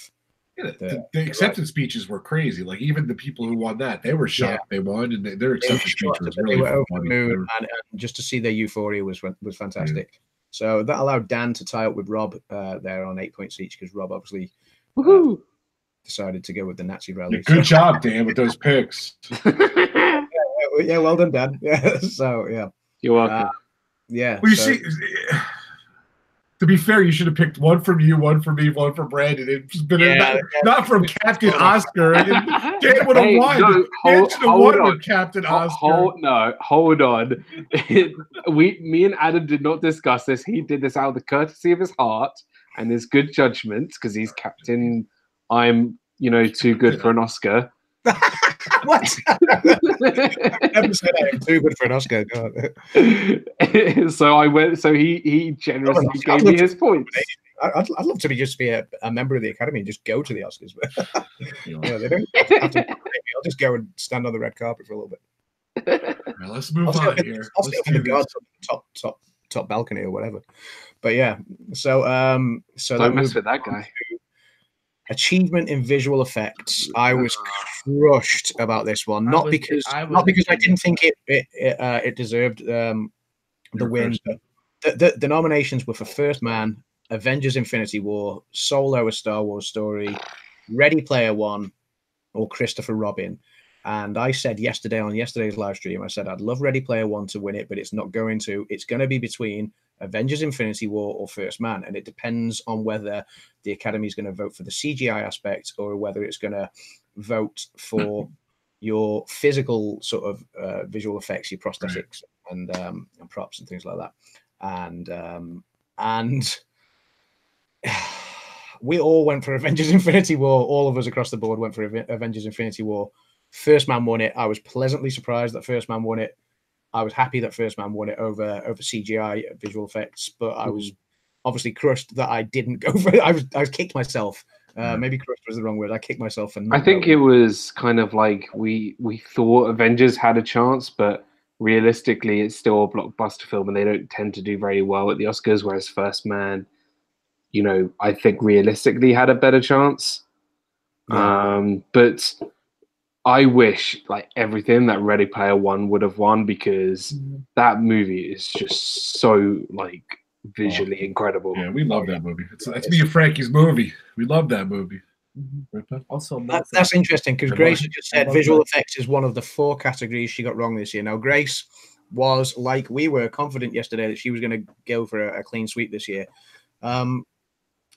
Yeah, the acceptance speeches were crazy. Like even the people who won that, they were shocked they won, and their acceptance speech was really funny. And just to see their euphoria was fantastic. Yeah. So that allowed Dan to tie up with Rob there on 8 points each because Rob obviously decided to go with the Nazi rally. Yeah, good job, Dan, with those picks. Yeah, well done, Dan. Yeah, so yeah, you're welcome. Yeah. Well, you see. To be fair, you should have picked one from you, one from me, one from Brandon. It's been not from Captain Oscar. Dan would have won. Dan should have won with Captain Oscar. Hold on. Me and Adam did not discuss this. He did this out of the courtesy of his heart and his good judgment because he's captain. I'm, too good for an Oscar. What? I never said I am too good for an Oscar. God. So I went. So he generously gave me his points. I'd love to just be a member of the Academy and just go to the Oscars. But they don't have to. I'll just go and stand on the red carpet for a little bit. Well, let's move on here. I'll sit on the guards on the top balcony or whatever. But yeah, so don't mess with that guy. Achievement in visual effects. I was crushed about this one, not because I didn't think it deserved the win. But the nominations were for First Man, Avengers: Infinity War, Solo: A Star Wars Story, Ready Player One, or Christopher Robin. And I said on yesterday's live stream, I said I'd love Ready Player One to win it, but it's not going to. It's going to be between Avengers: Infinity War or First Man, and it depends on whether the Academy is going to vote for the CGI aspect or whether it's going to vote for your physical sort of visual effects, your prosthetics and props and things like that. And we all went for Avengers: Infinity War. All of us across the board went for Avengers: Infinity War. First Man won it. I was pleasantly surprised that First Man won it. I was happy that First Man won it over CGI visual effects, but I was obviously crushed that I didn't go for it. I was kicked myself Maybe crushed was the wrong word. I kicked myself for. I think it was kind of like we thought Avengers had a chance, but realistically, it's still a blockbuster film, and they don't tend to do very well at the Oscars. Whereas First Man, I think realistically had a better chance. Yeah. But I wish everything that Ready Player One would have won, because that movie is just so visually incredible. Yeah, we love that movie. It's me and Frankie's movie. We love that movie. Also, that's interesting, because Grace just said visual effects is one of the 4 categories she got wrong this year. Now, Grace was, like we were, confident yesterday that she was going to go for a clean sweep this year.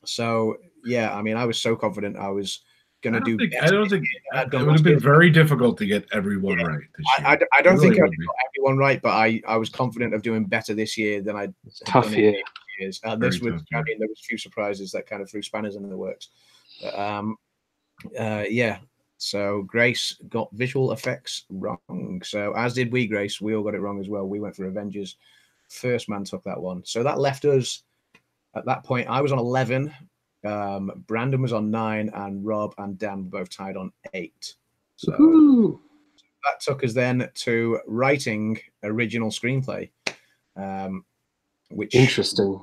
So yeah, I mean, I was so confident I was going to do. I don't think it would have been very difficult to get everyone right this year. I don't think I got everyone right, but I was confident of doing better this year than I'd tough done year. Years. And this was, I mean, there was a few surprises that kind of threw spanners in the works. Yeah. So Grace got visual effects wrong. So as did we, Grace. We all got it wrong as well. We went for Avengers. First Man took that one. So that left us at that point. I was on 11. Brandon was on 9, and Rob and Dan were both tied on 8. So that took us then to writing original screenplay, which interesting.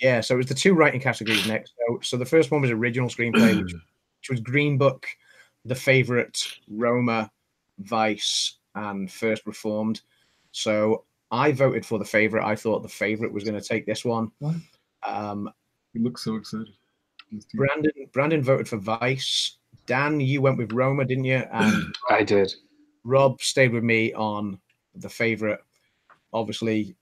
Yeah, so it was the 2 writing categories next. So the first one was original screenplay, which was Green Book, The Favourite, Roma, Vice, and First Reformed. So I voted for The Favourite. I thought The Favourite was going to take this one. You look so excited. Brandon voted for Vice. Dan, you went with Roma, didn't you? And I did. Rob stayed with me on The Favourite. Obviously,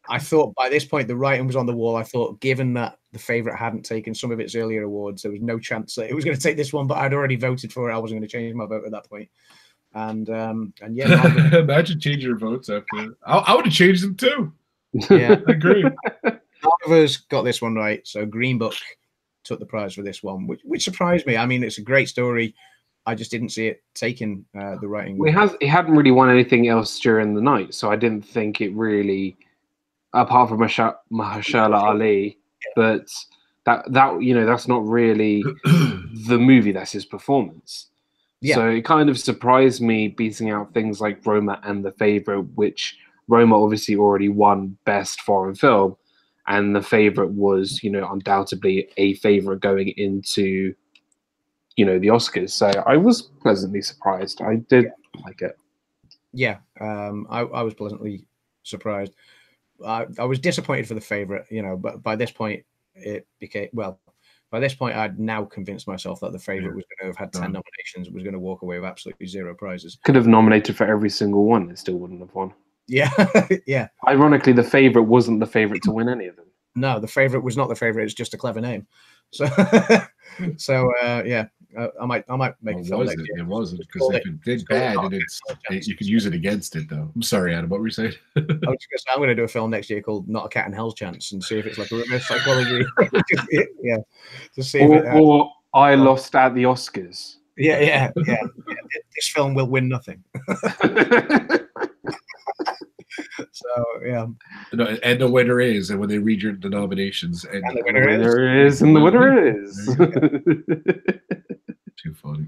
I thought by this point the writing was on the wall. I thought, given that The Favourite hadn't taken some of its earlier awards, there was no chance that it was going to take this one. But I'd already voted for it. I wasn't going to change my vote at that point. And yeah, imagine changing your votes after. I would have changed them too. Yeah, I agree. None of us got this one right. So Green Book took the prize for this one, which surprised me. I mean, it's a great story. I just didn't see it taking the writing. It hadn't really won anything else during the night, so I didn't think it really, apart from Mahershala Ali, but that that's not really the movie. That's his performance. Yeah. So it kind of surprised me, beating out things like Roma and The Favourite, which Roma obviously already won Best Foreign Film, and The Favourite was, undoubtedly a favourite going into, the Oscars. So I was pleasantly surprised. I did like it. Yeah, I was pleasantly surprised. I was disappointed for The Favourite, but by this point, it became, by this point, I'd now convinced myself that The Favourite was going to have had 10 nominations, was going to walk away with absolutely 0 prizes. Could have nominated for every single one, it still wouldn't have won. Yeah, yeah. Ironically, The Favourite wasn't the favourite to win any of them. No, The Favourite was not the favourite. It's just a clever name. So, yeah, I might make a film next year. It wasn't, because if it did bad, and you could use it against it, though. I'm sorry, Adam. What were you saying? I'm going to do a film next year called "Not a Cat in Hell's Chance" and see if it's like a reverse psychology. Yeah, to see or I lost at the Oscars. Yeah. This film will win nothing. So yeah, and the winner is, and when they read the nominations, and the winner is, and the winner is. Too funny.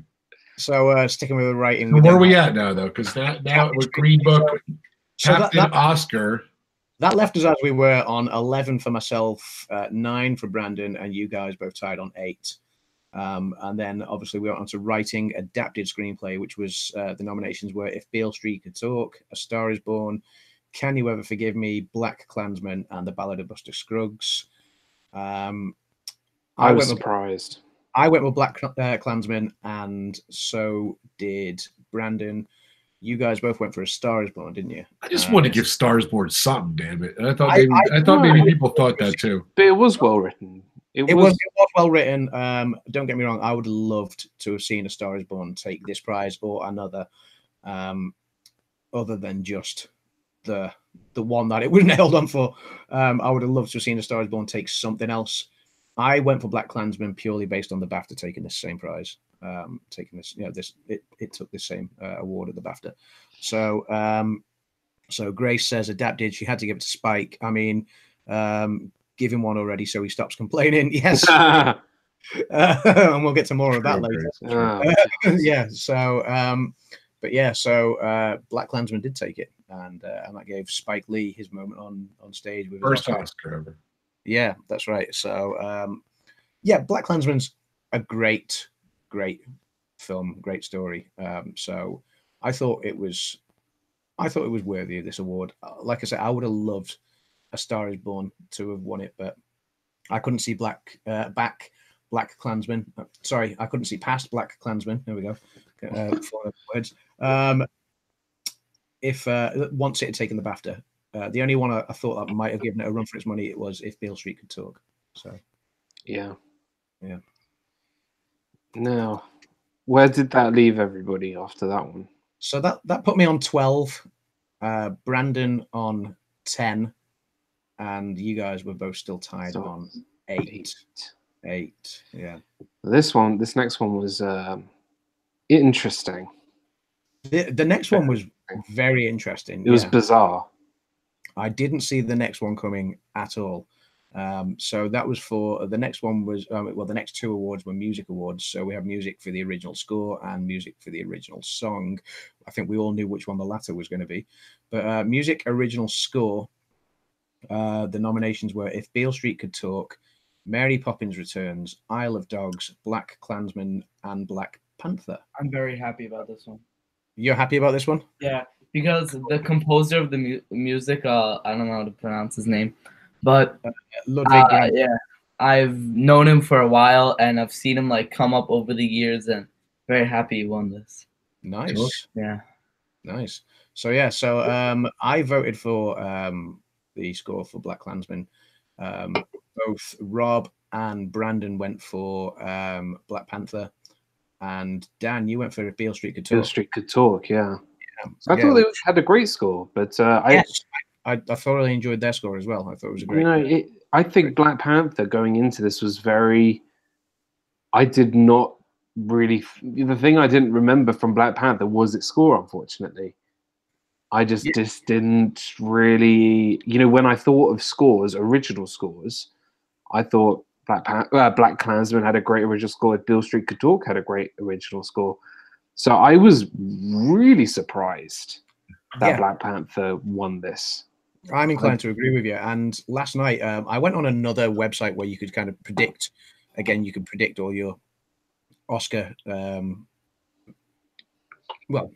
So sticking with the writing, where are we at now, though? Because now with Green Book, Captain Oscar. That left us as we were on 11 for myself, 9 for Brandon, and you guys both tied on 8. And then obviously we went on to writing adapted screenplay, which was the nominations were If Beale Street Could Talk, A Star Is Born, Can You Ever Forgive Me, Black Klansman, and The Ballad of Buster Scruggs. I was surprised. I went with Black Klansman, and so did Brandon. You guys both went for A Star Is Born, didn't you? I just want to give Star Is Born something, damn it. And I thought maybe people thought that too. But it was well written. It was well written. Don't get me wrong. I would have loved to have seen A Star Is Born take this prize or another, other than just the one that it was nailed on for. I would have loved to have seen A Star Is Born take something else. I went for Black Klansman purely based on the BAFTA taking this same prize. Taking this, it took the same award at the BAFTA. So Grace says adapted. She had to give it to Spike. I mean, give him one already so he stops complaining. Yes. And we'll get to more of that later. Yeah. So, but yeah, so Black Klansman did take it, and that gave Spike Lee his moment on stage with his first Oscar ever. Yeah, that's right. So, yeah, Black Klansman's a great film, great story. So I thought it was worthy of this award. Like I said, I would have loved A Star Is Born to have won it, but I couldn't see Black Klansman. Sorry, I couldn't see past Black Klansman. There we go. Words. If once it had taken the BAFTA, the only one I thought that might have given it a run for its money, it was If Beale Street Could Talk. So yeah. Now, where did that leave everybody after that one? So that put me on 12, Brandon on 10, and you guys were both still tied on 8. Yeah. This next one was interesting. The next one was very interesting. It was bizarre. I didn't see the next one coming at all. So that was for the next one was the next 2 awards were music awards. So we have music for the original score and music for the original song. I think we all knew which one the latter was going to be, but music original score. The nominations were If Beale Street Could Talk, Mary Poppins Returns, Isle of Dogs, Black Klansman, and Black Panther. I'm very happy about this one. You're happy about this one? Yeah, because the composer of the music, I don't know how to pronounce his name, but yeah, I've known him for a while, and I've seen him like come up over the years, and very happy he won this. Nice. Yeah. Nice. So yeah, so I voted for the score for Black Klansman. Both Rob and Brandon went for Black Panther, and Dan, you went for If Beale Street Could Talk. Beale Street Could Talk, yeah. I thought they had a great score, but I thoroughly enjoyed their score as well. I thought it was a great. I think Black Panther going into this was very. I did not really. The thing I didn't remember from Black Panther was its score, unfortunately. I just didn't really, when I thought of scores, original scores, I thought Black Klansman had a great original score. If Beale Street Could Talk had a great original score. So I was really surprised that Black Panther won this. I'm inclined to agree with you. And last night, I went on another website where you could kind of predict. Again, you could predict all your Oscar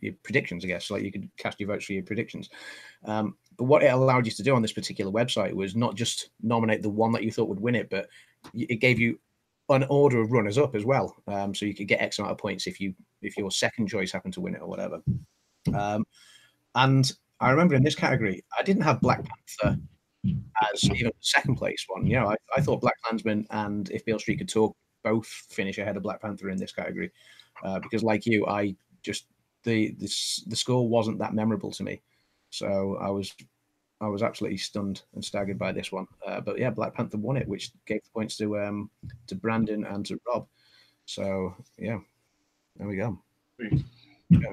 your predictions, I guess. Like you could cast your votes for your predictions. But what it allowed you to do on this particular website was not just nominate the one that you thought would win it, but it gave you an order of runners up as well. So you could get X amount of points if your second choice happened to win it or whatever. And I remember in this category, I didn't have Black Panther as even the second place one. I thought Black Klansman and If Beale Street Could Talk both finish ahead of Black Panther in this category, because like you, I just the score wasn't that memorable to me, so I was absolutely stunned and staggered by this one. But yeah, Black Panther won it, which gave the points to Brandon and to Rob. So yeah, there we go.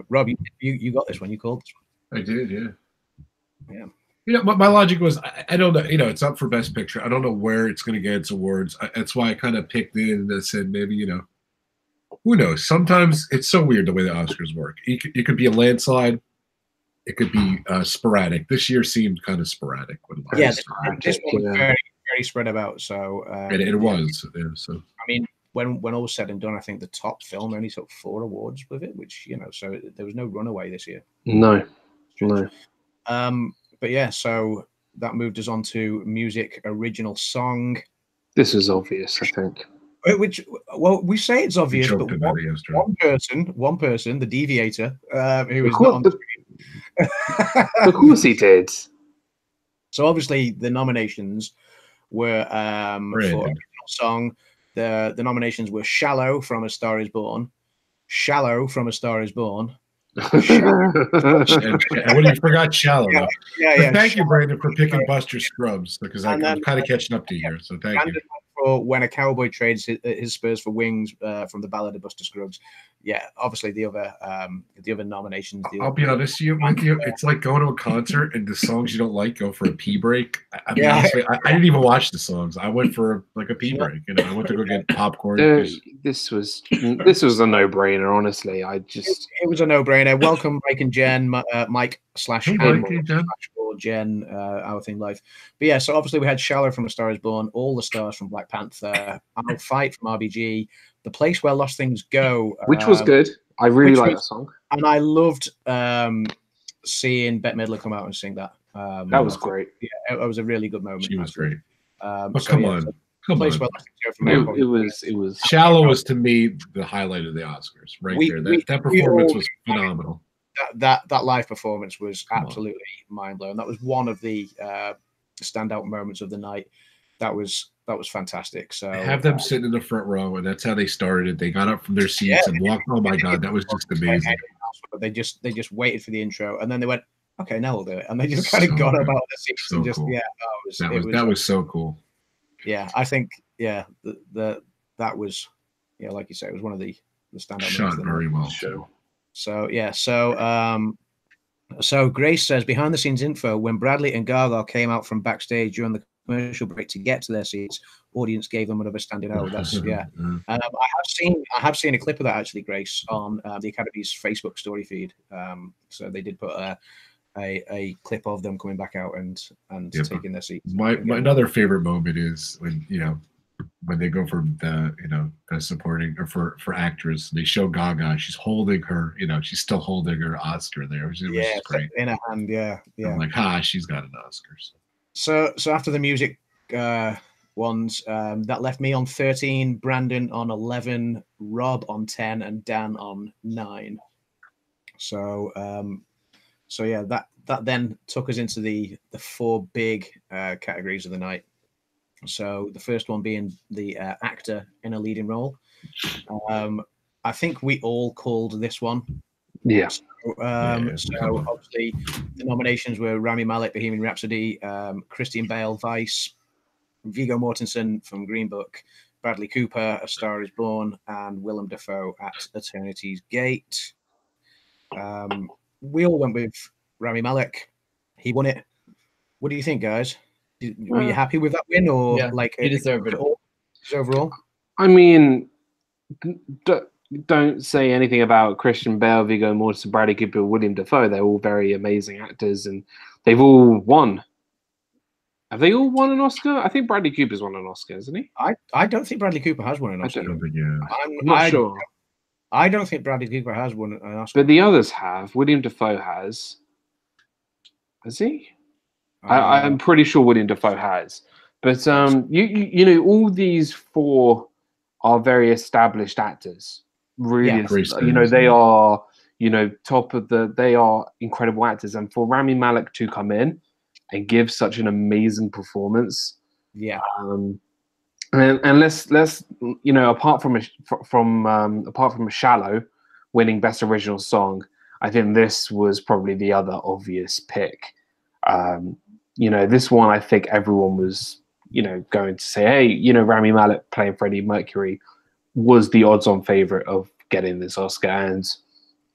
Rob, you got this one. You called this one. I did, yeah. My logic was I don't know. It's up for Best Picture. I don't know where it's going to get its awards. That's why I kind of picked it and said maybe who knows? Sometimes it's so weird the way the Oscars work. It could be a landslide. It could be sporadic. This year seemed kind of sporadic. This one was very, very spread about. So it was. Yeah, so I mean, when all was said and done, I think the top film only took 4 awards with it, which so there was no runaway this year. No. But yeah, so that moved us on to music original song. This is obvious, I think. Which, we say it's obvious, but one person, the Deviator, who is not on the screen. Of course he did. So obviously the nominations were for original song. The nominations were Shallow from A Star Is Born, Shallow from A Star Is Born. When you forgot Shallow. Yeah. Thank you, Brandon, for picking Buster Scrubs, because I'm kind of catching up to you here. So thank you. for when a cowboy trades his spurs for wings from the Ballad of Buster Scruggs. Yeah, obviously the other nominations. I'll be honest with you. It's like going to a concert and the songs you don't like go for a pee break. I didn't even watch the songs. I went for like a pee break. You know, I went to go get popcorn. This was a no-brainer. Honestly, it was a no-brainer. Welcome, Mike and Jen. Mike / Jen, our theme life. But yeah, so obviously we had Shallow from A Star Is Born, All the Stars from Black Panther, I'll Fight from RBG, The Place Where Lost Things Go, which was good. I really like that song, and I loved seeing Bette Midler come out and sing that. That was great. Yeah, it was a really good moment. She was great. But come on. It was Shallow was to me the highlight of the Oscars right there. That performance was phenomenal. That live performance was absolutely mind blowing. That was one of the standout moments of the night. That was fantastic. So have them sitting in the front row, and that's how they started it. They got up from their seats and walked. Oh my god, that was just amazing. They just waited for the intro, and then they went, "Okay, now we'll do it," and they just kind of got up out of their seats and just that was so cool. Yeah, I think that was like you say, it was one of the standout. Shot very well. So Grace says, behind the scenes info, when Bradley and Gaga came out from backstage during the commercial break to get to their seats, audience gave them another standing O. That's I have seen a clip of that actually, Grace, on the Academy's Facebook story feed. So they did put a clip of them coming back out and taking their seats. My another favorite moment is when they go for the best supporting or for actress, they show Gaga. She's holding her, she's still holding her Oscar there, which is great in her hand. Yeah. I'm like, she's got an Oscar. So after the music ones, that left me on 13, Brandon on 11, Rob on 10, and Dan on 9. So yeah, that then took us into the 4 big categories of the night. So the first one being the actor in a leading role. I think we all called this one. Yeah. So obviously the nominations were Rami Malek, Bohemian Rhapsody, Christian Bale, Vice, Viggo Mortensen from Green Book, Bradley Cooper, A Star Is Born, and Willem Dafoe at Eternity's Gate. We all went with Rami Malek. He won it. What do you think, guys? Were you happy with that win, or he deserved it overall? I mean, don't say anything about Christian Bale, Viggo Mortensen, Bradley Cooper, William Dafoe. They're all very amazing actors, and they've all won. Have they all won an Oscar? I think Bradley Cooper's won an Oscar, hasn't he? I don't think Bradley Cooper has won an Oscar. I'm not sure. I don't think Bradley Cooper has won an Oscar. But the others have. William Dafoe has. Has he? I'm pretty sure William Dafoe has. But all these 4 are very established actors. Really, they are, top of they are incredible actors. And for Rami Malek to come in and give such an amazing performance, and let's apart from a Shallow winning Best Original Song, I think this was probably the other obvious pick. This one, I think everyone was, going to say, hey, Rami Malek playing Freddie Mercury was the odds-on favorite of getting this Oscar. And,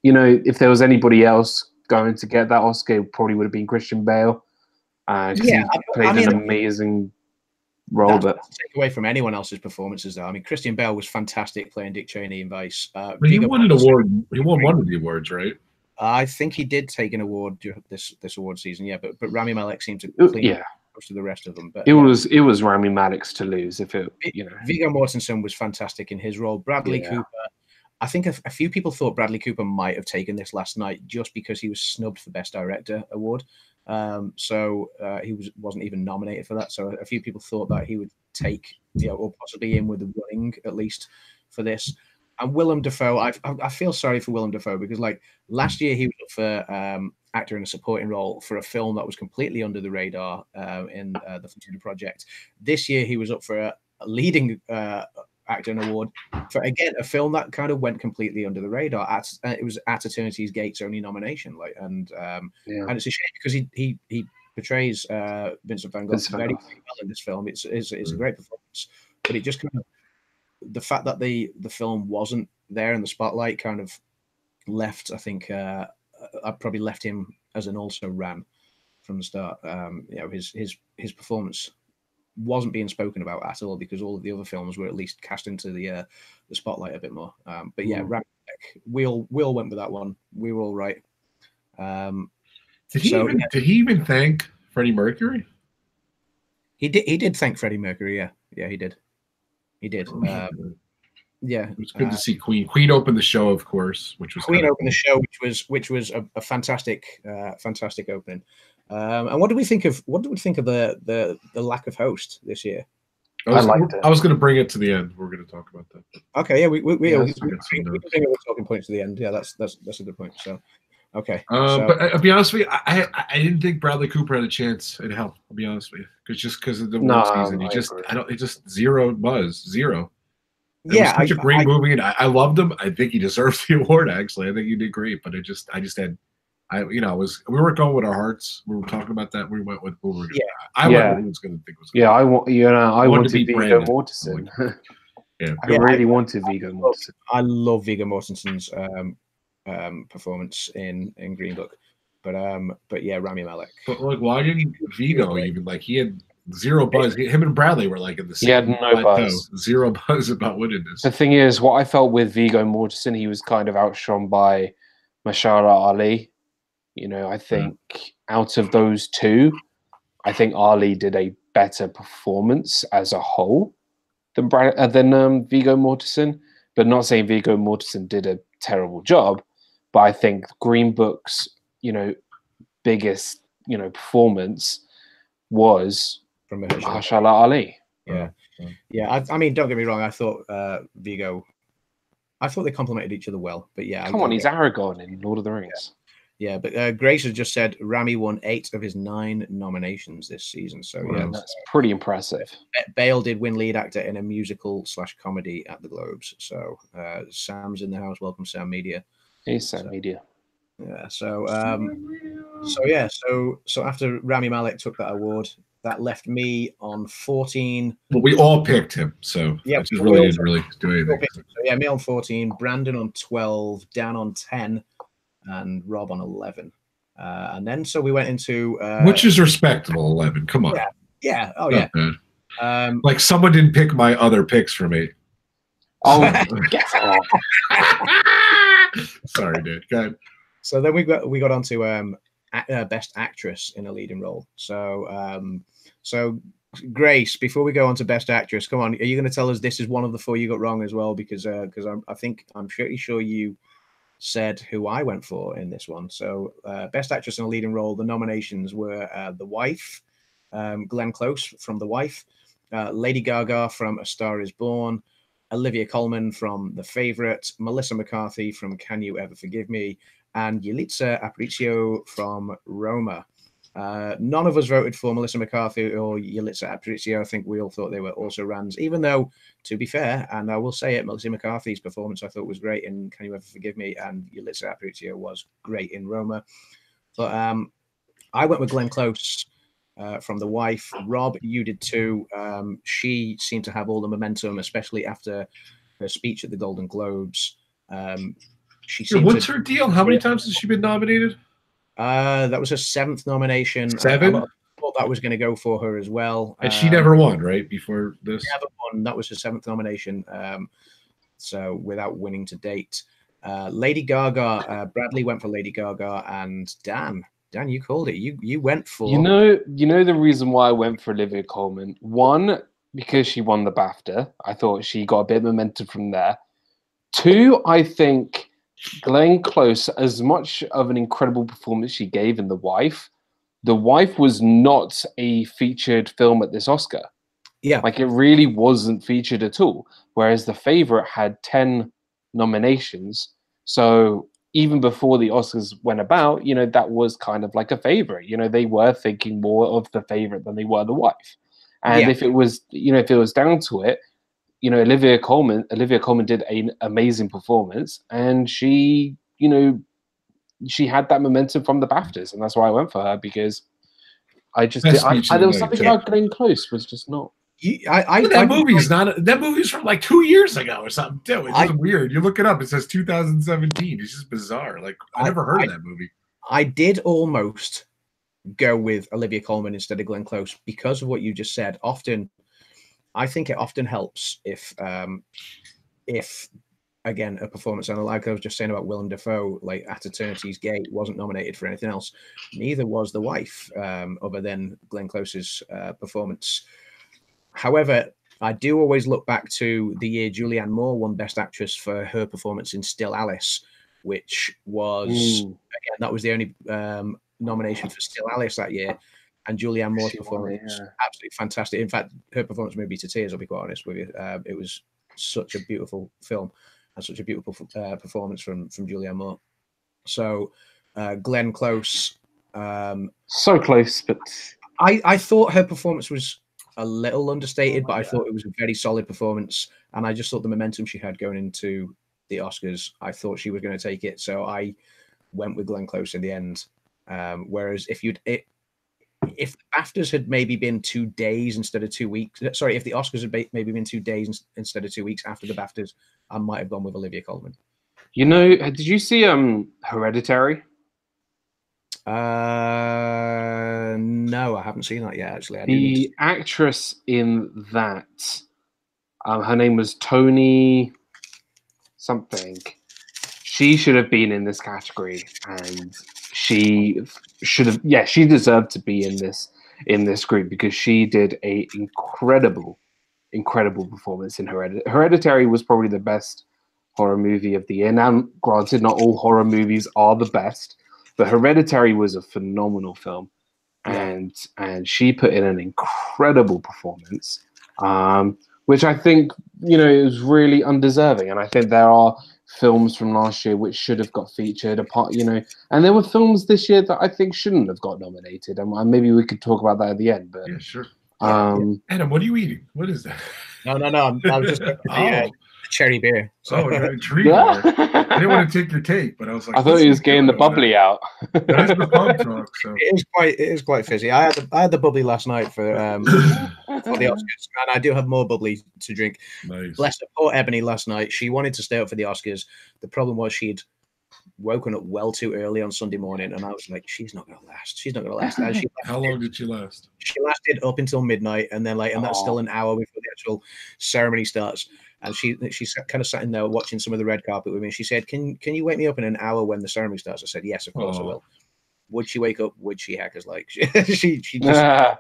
if there was anybody else going to get that Oscar, it probably would have been Christian Bale. He played an amazing role. But take away from anyone else's performances, though. I mean, Christian Bale was fantastic playing Dick Cheney in Vice. He won an award. He won one of the awards, right? I think he did take an award this award season, but Rami Malek seemed to clean most of the rest of them. But it was Rami Malek's to lose if it. Viggo Mortensen was fantastic in his role. Bradley Cooper, I think a few people thought Bradley Cooper might have taken this last night just because he was snubbed for Best Director award. So he wasn't even nominated for that. So a few people thought that he would take, or possibly in with the running at least for this. And Willem Dafoe, I feel sorry for Willem Dafoe because last year he was up for actor in a supporting role for a film that was completely under the radar in the Florida Project. This year he was up for a leading actor in award for, again, a film that kind of went completely under the radar. It was at Eternity's Gate's only nomination, and it's a shame because he portrays Vincent Van Gogh very well in this film. It's a great performance. but it just kind of, the fact that the film wasn't there in the spotlight kind of left, I think, I probably left him as an also ran from the start. You know, his performance wasn't being spoken about at all because all of the other films were at least cast into the spotlight a bit more. But yeah, Rami Malek, we all went with that one. We were all right. Did he even thank Freddie Mercury? He did thank Freddie Mercury. Yeah, he did. Yeah, it was good to see Queen. Queen opened the show, of course, which was Queen opened the show, which was a fantastic opening. And what did we think of the lack of host this year? I liked it. I was going to bring it to the end. We're going to talk about that. Okay, yeah, we can bring up the talking points to the end. Yeah, that's a good point. So, okay. But I'll be honest with you, I didn't think Bradley Cooper had a chance in hell. I'll be honest with you, because of the world season, he just zero buzz, zero. It was such a great movie, and I loved him. I think he deserves the award. Actually, I think he did great. But I just had, we weren't going with our hearts. We were talking about that. We went with who we were. I went with who was going to think was. Yeah, I wanted Viggo Mortensen. Yeah, I really wanted Viggo Mortensen. I love Viggo Mortensen's performance in Green Book, but yeah, Rami Malek. But like, why didn't Viggo even like he had zero buzz? Him and Bradley were like in the same. He had no buzz, zero buzz about winning this. The thing is, what I felt with Viggo Mortensen, he was kind of outshone by Mahershala Ali. You know, I think out of those two, I think Ali did a better performance as a whole than Viggo Mortensen. But not saying Viggo Mortensen did a terrible job, but I think Green Book's, biggest, performance was from Mahershala Ali. Yeah. I mean, don't get me wrong. I thought Viggo. I thought they complemented each other well. But yeah, come on, he's Aragorn in Lord of the Rings. Yeah, but Grace has just said Rami won 8 of his 9 nominations this season. So yeah, that's pretty impressive. Bale did win lead actor in a musical/comedy at the Globes. So Sam's in the house. Welcome, Sam Media. Hey, Sam Media. Yeah. So after Rami Malek took that award, that left me on 14. Well, we all picked him, so yeah, just really didn't really do anything. So, yeah, me on 14, Brandon on 12, Dan on 10. And Rob on 11, and then so we went into which is respectable. 11, come on. Yeah. Oh not yeah. Like someone didn't pick my other picks for me. Oh, get off. Sorry, dude. Go ahead. So then we got onto best actress in a leading role. So Grace, before we go on to best actress, come on, are you going to tell us this is one of the 4 you got wrong as well? Because I'm pretty sure you said who I went for in this one. So best actress in a leading role, the nominations were The Wife, Glenn Close from The Wife, Lady Gaga from A Star Is Born, Olivia Colman from The Favourite, Melissa McCarthy from Can You Ever Forgive Me, and Yalitza Aparicio from Roma. None of us voted for Melissa McCarthy or Yalitza Aparicio. I think we all thought they were also rans, even though, to be fair, and I will say it, Melissa McCarthy's performance I thought was great in Can You Ever Forgive Me, and Yalitza Aparicio was great in Roma. But I went with Glenn Close from The Wife. Rob, you did too. She seemed to have all the momentum, especially after her speech at the Golden Globes. What's her deal? How many times has she been nominated? That was her 7th nomination. 7? I thought that was going to go for her as well. And she never won, right? Before this? Never won. That was her 7th nomination. So without winning to date. Lady Gaga, Bradley went for Lady Gaga, and Dan, you called it. You went for... You know the reason why I went for Olivia Colman? One, because she won the BAFTA. I thought she got a bit of momentum from there. 2, I think... Glenn Close, as much of an incredible performance she gave in The Wife was not a featured film at this Oscar. Yeah. Like, it really wasn't featured at all. Whereas The Favourite had 10 nominations. So even before the Oscars went about, that was kind of like a favourite. They were thinking more of The Favourite than they were The Wife. And if it was, if it was down to it, Olivia Colman did an amazing performance, and she had that momentum from the BAFTAs, and that's why I went for her, because I just there was something about Glenn Close was just not. That movie's from like 2 years ago or something too. It's just weird. You look it up, it says 2017. It's just bizarre. Like I never heard of that movie. I did almost go with Olivia Colman instead of Glenn Close because of what you just said. I think it often helps if again a performance, and like I was just saying about Willem Dafoe, like At Eternity's Gate wasn't nominated for anything else. Neither was The Wife, other than Glenn Close's performance. However, I do always look back to the year Julianne Moore won Best Actress for her performance in Still Alice, which was again that was the only nomination for Still Alice that year. And Julianne Moore's performance was absolutely fantastic. In fact, her performance made me to tears, I'll be quite honest with you. It was such a beautiful film and such a beautiful performance from Julianne Moore. So Glenn Close. So close, but... I thought her performance was a little understated, but I thought it was a very solid performance. And I just thought the momentum she had going into the Oscars, I thought she was going to take it. So I went with Glenn Close in the end. Whereas if the BAFTAs had maybe been 2 days instead of 2 weeks, sorry, if the Oscars had maybe been 2 days instead of 2 weeks after the BAFTAs, I might have gone with Olivia Colman. You know, did you see Hereditary? No, I haven't seen that yet, actually. The actress in that, her name was Tony something. She should have been in this category, and she should have. Yeah, she deserved to be in this group because she did a incredible performance in Hereditary. Hereditary was probably the best horror movie of the year. Now, granted, not all horror movies are the best, but Hereditary was a phenomenal film, and she put in an incredible performance, which I think is really undeserving. And I think there are films from last year which should have got featured and there were films this year that I think shouldn't have got nominated, and maybe we could talk about that at the end. But yeah, sure. Adam, what are you eating? What is that? No, I was just the cherry beer. So. Tree beer. I didn't want to take your take, but I was like, I thought he was getting the bubbly out. That's the PubTalk. So. It is quite fizzy. I had the bubbly last night for the Oscars, and I do have more bubbly to drink. Nice. Bless her, poor Ebony last night. She wanted to stay up for the Oscars. The problem was she'd woken up well too early on Sunday morning, and I was like, she's not going to last. She's not going to last. And how long did she last? She lasted up until midnight, and then and that's still an hour before the actual ceremony starts. And she kind of sat in there watching some of the red carpet with me. She said, "Can you wake me up in an hour when the ceremony starts?" I said, "Yes, of course I will." Would she wake up? Would she heck us like? she just.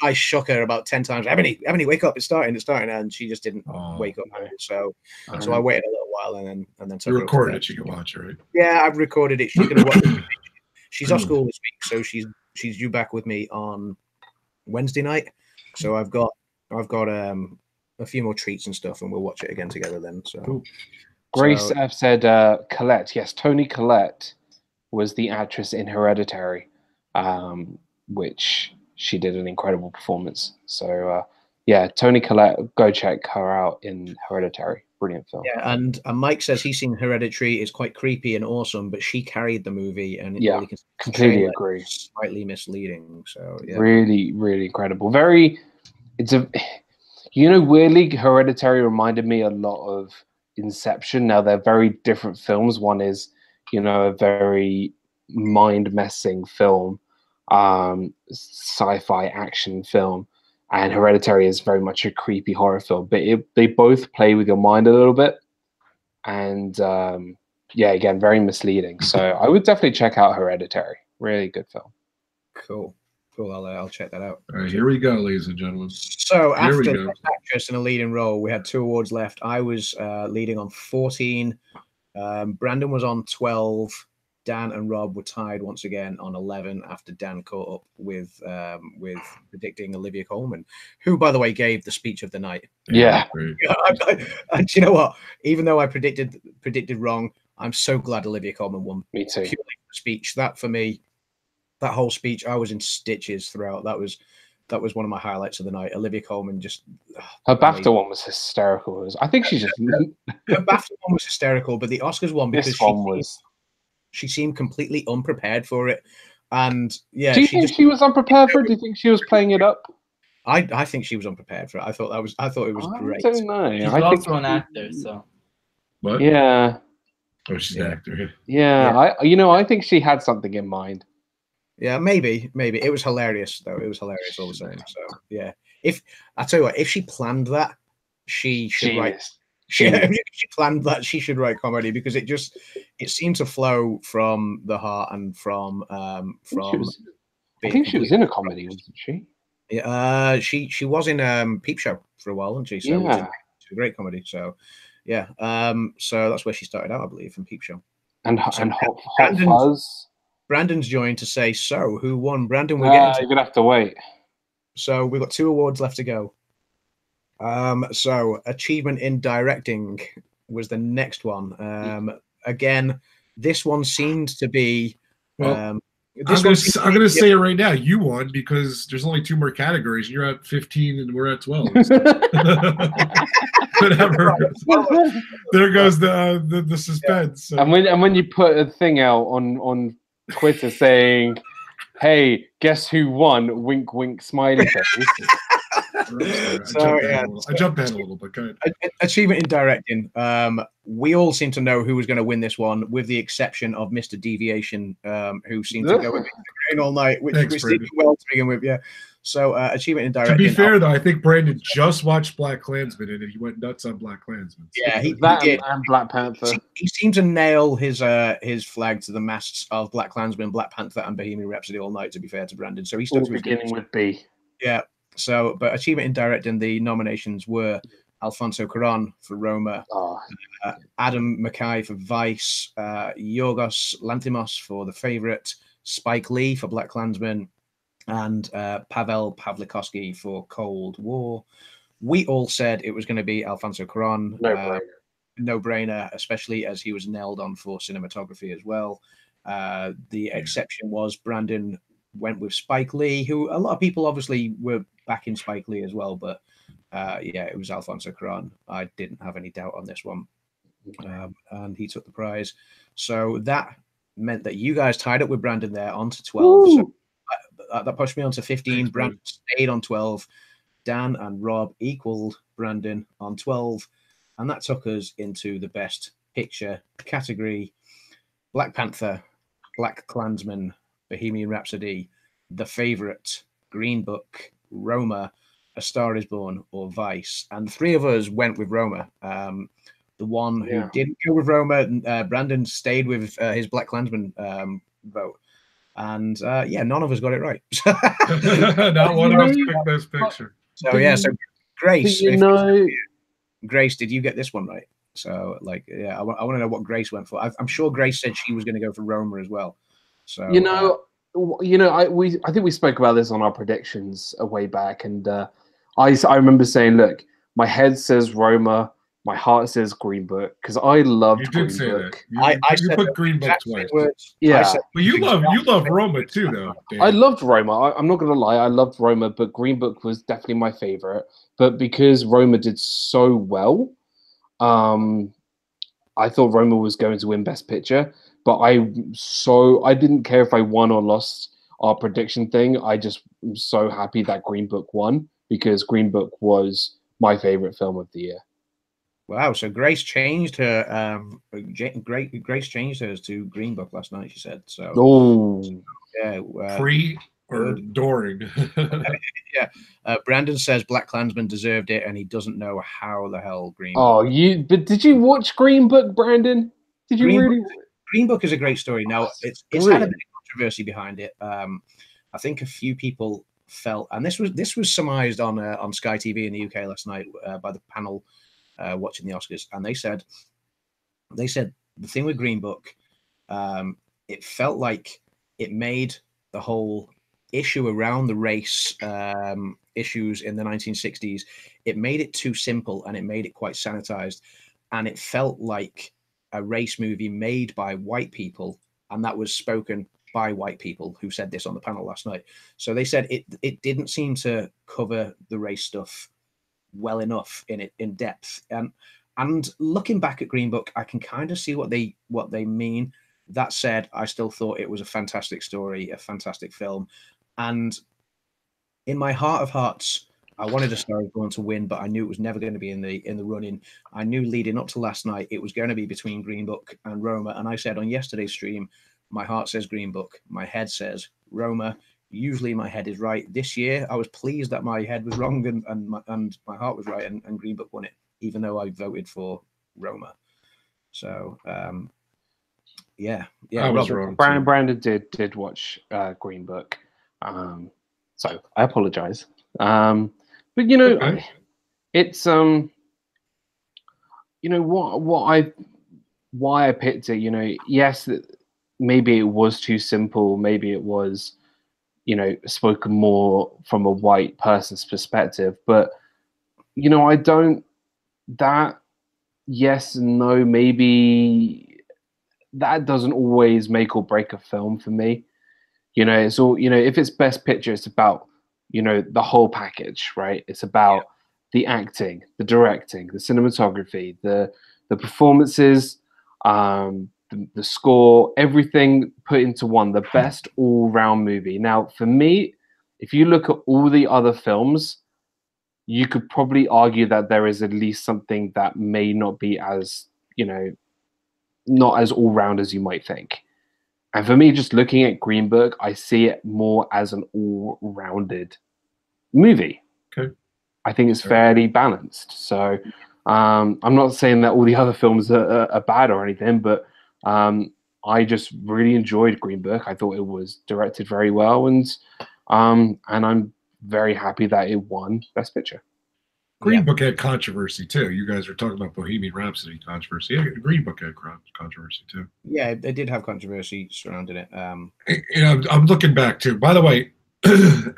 I shook her about 10 times. Ebony, wake up! It's starting, and she just didn't wake up. So I waited a little while, and then you recorded it. She can watch it, right? Yeah, I've recorded it. She's gonna watch it. She's off school this week, so she's due back with me on Wednesday night. So I've got a few more treats and stuff, and we'll watch it again together then. So cool. Grace F said Collette. Yes, Toni Collette was the actress in Hereditary, which she did an incredible performance. So Toni Collette, go check her out in Hereditary. Brilliant film. Yeah, and Mike says he's seen Hereditary. It's quite creepy and awesome, but she carried the movie, and really completely agree. Slightly misleading. So really, really incredible. Weirdly, Hereditary reminded me a lot of Inception. Now, they're very different films. One is, a very mind-messing film, sci-fi action film, and Hereditary is very much a creepy horror film. But they both play with your mind a little bit, and again, very misleading. So I would definitely check out Hereditary. Really good film. Cool. I'll check that out. All right, here we go, ladies and gentlemen. So after Best Actress in a leading role, we had 2 awards left. I was leading on 14. Brandon was on 12. Dan and Rob were tied once again on 11 after Dan caught up with predicting Olivia Colman, who, by the way, gave the speech of the night. Yeah. And you know what? Even though I predicted wrong, I'm so glad Olivia Colman won. Me too. Purely for speech. That for me. That whole speech, I was in stitches throughout. That was one of my highlights of the night. Olivia Colman just... her BAFTA one was hysterical. I think she just... Her BAFTA one was hysterical, but the Oscars one, because she seemed completely unprepared for it. And do you think she was unprepared for it? Do you think she was playing it up? I think she was unprepared for it. I thought it was great. I don't know. She's I also think an actor, so. What? Yeah. Oh, she's an actor. Yeah. I think she had something in mind. Yeah, maybe it was hilarious though. It was hilarious all the same. So yeah, if I tell you what, if she planned that, she should write. If she planned that, she should write comedy because it seemed to flow from the heart and from. I think she was in a comedy, wasn't she? Yeah, she was in Peep Show for a while, wasn't she? So which is a great comedy. So yeah, so that's where she started out, I believe, in Peep Show. And Hot Fuzz. Brandon's joined to say, so who won? Brandon, we're getting you're gonna have to wait. So we've got 2 awards left to go. So achievement in directing was the next one. Again, this one seemed to be. I'm going to say it right now. You won because there's only 2 more categories. You're at 15 and we're at 12. So. Whatever. There goes the suspense. So. And when you put a thing out on Twitter saying, "Hey, guess who won?" Wink, wink, smiley face. I jumped ahead a little bit. Go ahead. Achievement in directing. We all seem to know who was going to win this one, with the exception of Mr. Deviation, who seemed to go with the all night, which did well to begin with. Yeah. So achievement in directing. To be fair, though, I think Brandon just watched Black Klansman and he went nuts on Black Klansman. So. Yeah, he did. And Black Panther. He seemed to nail his flag to the masts of Black Klansman, Black Panther, and Bohemian Rhapsody all night. To be fair to Brandon, so he stuck to his beginning with B. Yeah. So, but achievement in directing, the nominations were Alfonso Cuarón for Roma, Adam McKay for Vice, Yorgos Lanthimos for The Favourite, Spike Lee for Black Klansman, and Pavel Pavlikovsky for Cold War. We all said it was going to be Alfonso Cuarón. No brainer, especially as he was nailed on for cinematography as well. The exception was Brandon went with Spike Lee, who a lot of people obviously were backing Spike Lee as well, but it was Alfonso Cuarón. I didn't have any doubt on this one, and he took the prize. So that meant that you guys tied up with Brandon there onto 12. So that pushed me onto 15. Thanks, Brandon stayed on 12. Dan and Rob equaled Brandon on 12, and that took us into the best picture category: Black Panther, Black Klansman, Bohemian Rhapsody, The Favourite, Green Book, Roma, A Star Is Born, or Vice. And 3 of us went with Roma. The one who didn't go with Roma, Brandon stayed with his Black Klansman vote. And none of us got it right. Not one of us picked Best Picture. So Grace. Grace, did you get this one right? So I want to know what Grace went for. I'm sure Grace said she was going to go for Roma as well. So I think we spoke about this on our predictions a way back, and I remember saying, look, my head says Roma, my heart says Green Book, because I loved Green Book. You put Green Book twice. But you love Roma too, though. Dan. I loved Roma. I'm not gonna lie, I loved Roma, but Green Book was definitely my favorite. But because Roma did so well, I thought Roma was going to win Best Picture. But I didn't care if I won or lost our prediction thing. I just am so happy that Green Book won, because Green Book was my favorite film of the year. Wow! So Grace changed her. Grace changed hers to Green Book last night. She said so. Oh, yeah. Pre or during? Brandon says Black Klansman deserved it, and he doesn't know how the hell Green. But did you watch Green Book, Brandon? Did you really? Green Book is a great story. Now, it's had a bit of controversy behind it. I think a few people felt, and this was surmised on Sky TV in the UK last night by the panel watching the Oscars, and they said the thing with Green Book, it felt like it made the whole issue around the race issues in the 1960s. It made it too simple, and it made it quite sanitized, and it felt like a race movie made by white people, and that was spoken by white people who said this on the panel last night. So they said it didn't seem to cover the race stuff well enough in depth. And looking back at Green Book, I can kind of see what they mean. That said, I still thought it was a fantastic story, a fantastic film, and in my heart of hearts, I wanted A Star Is Born to win, but I knew it was never going to be in the running. I knew leading up to last night it was going to be between Green Book and Roma, and I said on yesterday's stream, my heart says Green Book, my head says Roma. Usually my head is right. This year I was pleased that my head was wrong and my heart was right, and Green Book won it, even though I voted for Roma. So yeah. I was wrong. Brandon did watch Green Book, so I apologize. But you know, Okay. it's you know why I picked it. You know, yes, maybe it was too simple. Maybe it was, you know, spoken more from a white person's perspective. But you know, I don't. That yes and no. Maybe that doesn't always make or break a film for me. You know, it's all, you know, if it's Best Picture, it's about, you know, the whole package, right? It's about the acting, the directing, the cinematography, the performances, the score, everything put into one, the best all-round movie. Now, for me, if you look at all the other films, you could probably argue that there is at least something that may not be as, you know, not as all-round as you might think. And for me, just looking at Green Book, I see it more as an all-rounded movie. Okay. I think it's fairly balanced. So I'm not saying that all the other films are bad or anything, but I just really enjoyed Green Book. I thought it was directed very well, and I'm very happy that it won Best Picture. Green Book had controversy too. You guys were talking about Bohemian Rhapsody controversy. Yeah, Green Book had controversy too. Yeah, they did have controversy surrounding it. You know, I'm looking back too. By the way,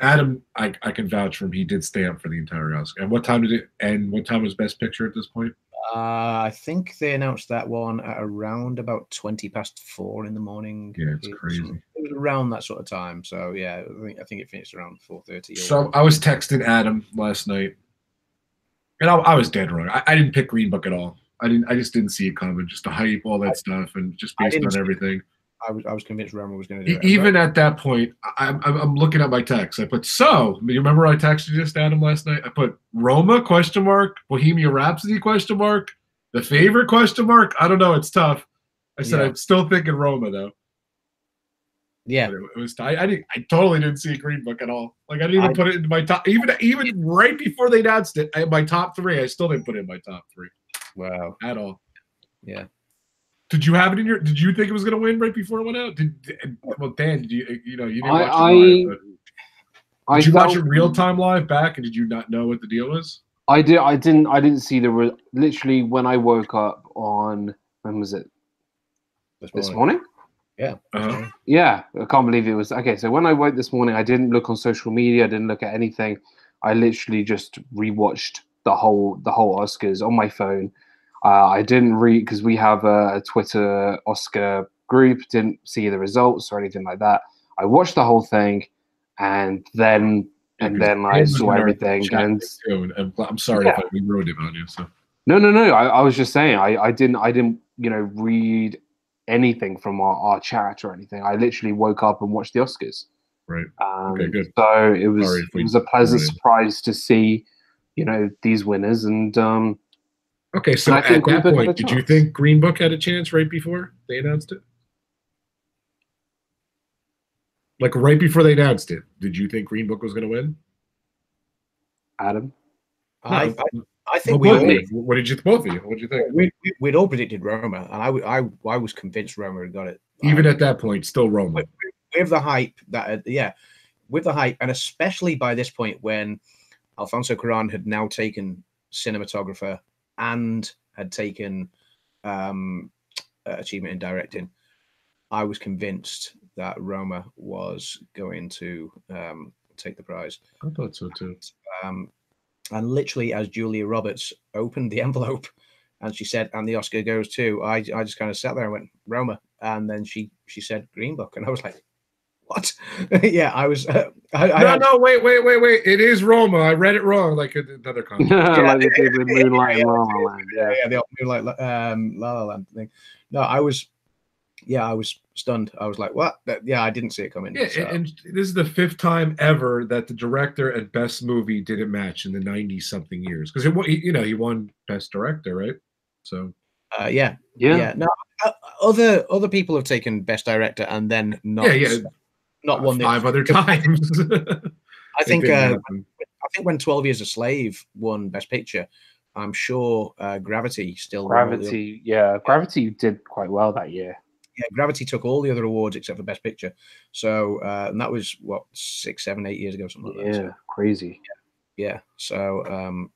Adam, I can vouch for him. He did stay up for the entire Oscar. And what time did it end? What time was Best Picture at this point? I think they announced that one at around about 4:20 in the morning. Yeah, it's crazy. It was around that sort of time. So yeah, I think it finished around 4:30. So I was texting Adam last night, and I was dead wrong. I didn't pick Green Book at all. I just didn't see it coming. Just the hype, all that stuff, and just based on everything. I was convinced Roma was going to do it. Even at that point, I'm looking at my text. I put, so you remember I texted you just Adam last night? I put Roma ? Bohemian Rhapsody ? The Favorite ? I don't know. It's tough. I said I'm still thinking Roma though. Yeah, but it was. I totally didn't see Green Book at all. Like I didn't even put it in my top. Even right before they announced it, my top 3, I still didn't put it in my top 3. Wow, at all. Yeah. Did you have it in your? Did you think it was going to win right before it went out? Well, Dan, did you? You know, you didn't watch it live. But did you watch it real time live back? And did you not know what the deal was? I did. I didn't see the literally when I woke up on, when was it? This morning? Yeah. Yeah. I can't believe it was. Okay, so when I woke this morning, I didn't look on social media. I didn't look at anything. I literally just rewatched the whole Oscars on my phone. I didn't read because we have a Twitter Oscar group. Didn't see the results or anything like that. I watched the whole thing, and then I saw everything. And I'm sorry if we ruined it on you. So no. I was just saying I didn't read anything from our chat or anything. I literally woke up and watched the Oscars. Right. Okay. Good. So it was a pleasant surprise to see these winners and. Okay, so at that point, did you think Green Book had a chance right before they announced it? Like right before they announced it, did you think Green Book was going to win? Adam? I think we all. What did you both of you? What did you think? We'd all predicted Roma, and I was convinced Roma had got it. Even at that point, still Roma. With the hype with the hype, and especially by this point when Alfonso Cuarón had now taken cinematographer and had taken achievement in directing, I was convinced that Roma was going to take the prize. I thought so too. And literally, as Julia Roberts opened the envelope and she said, "And the Oscar goes to," I just kind of sat there and went, "Roma," and then she said Green Book, and I was like, "What?" Yeah, I was. Wait! It is Roma. I read it wrong, like another comment. Like they did with Moonlight and La La Land. Yeah, the Moonlight La La Land thing. No, I was yeah, I was stunned. I was like, what? Yeah, I didn't see it coming. Yeah, so. and this is the 5th time ever that the director and best movie didn't match in the 90-something years. Because, he won best director, right? So, yeah. No, other people have taken best director and then not won 5 other times. I think when 12 Years a Slave won best picture, I'm sure Gravity still Gravity did quite well that year. Yeah, Gravity took all the other awards except for best picture. So and that was what 6, 7, 8 years ago, something like that. So, crazy. Yeah. So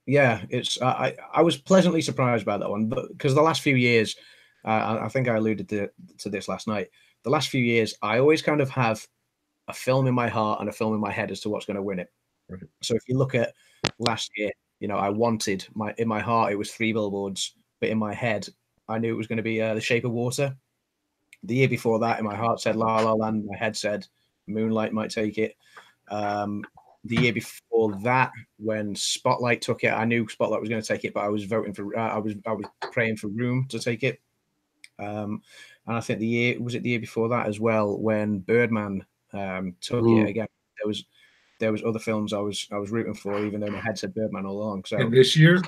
yeah, it's I was pleasantly surprised by that one, but because the last few years, I think I alluded to this last night. The last few years, I always kind of have a film in my heart and a film in my head as to what's going to win it. Right. So if you look at last year, I wanted in my heart it was Three Billboards, but in my head I knew it was going to be The Shape of Water. The year before that, in my heart said La La Land. My head said Moonlight might take it. The year before that, when Spotlight took it, I knew Spotlight was going to take it, but I was voting for. I was praying for Room to take it. And I think the year before that as well, when Birdman took it again. There was other films I was rooting for, even though my head said Birdman all along. So and this year,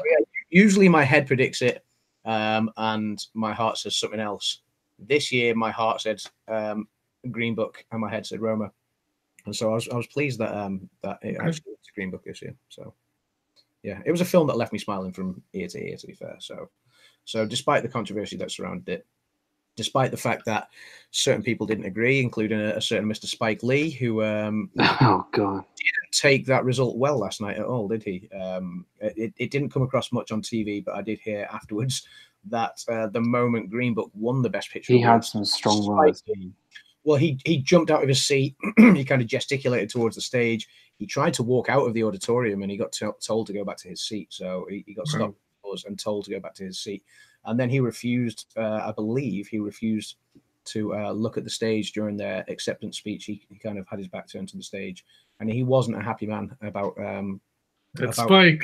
usually my head predicts it, and my heart says something else. This year, my heart said Green Book, and my head said Roma. And so I was pleased that it actually was a Green Book this year. So yeah, it was a film that left me smiling from ear to ear, to be fair. So despite the controversy that surrounded it, despite the fact that certain people didn't agree, including a certain Mr. Spike Lee, who oh god, didn't take that result well last night at all, did he? It didn't come across much on TV, but I did hear afterwards that the moment Green Book won the Best Picture, he had some strong words. Well, he jumped out of his seat. He kind of gesticulated towards the stage. He tried to walk out of the auditorium, and he got told to go back to his seat. So he got stopped and told to go back to his seat. And then he refused. I believe he refused to look at the stage during their acceptance speech. He kind of had his back turned to the stage, and he wasn't a happy man about. Spike.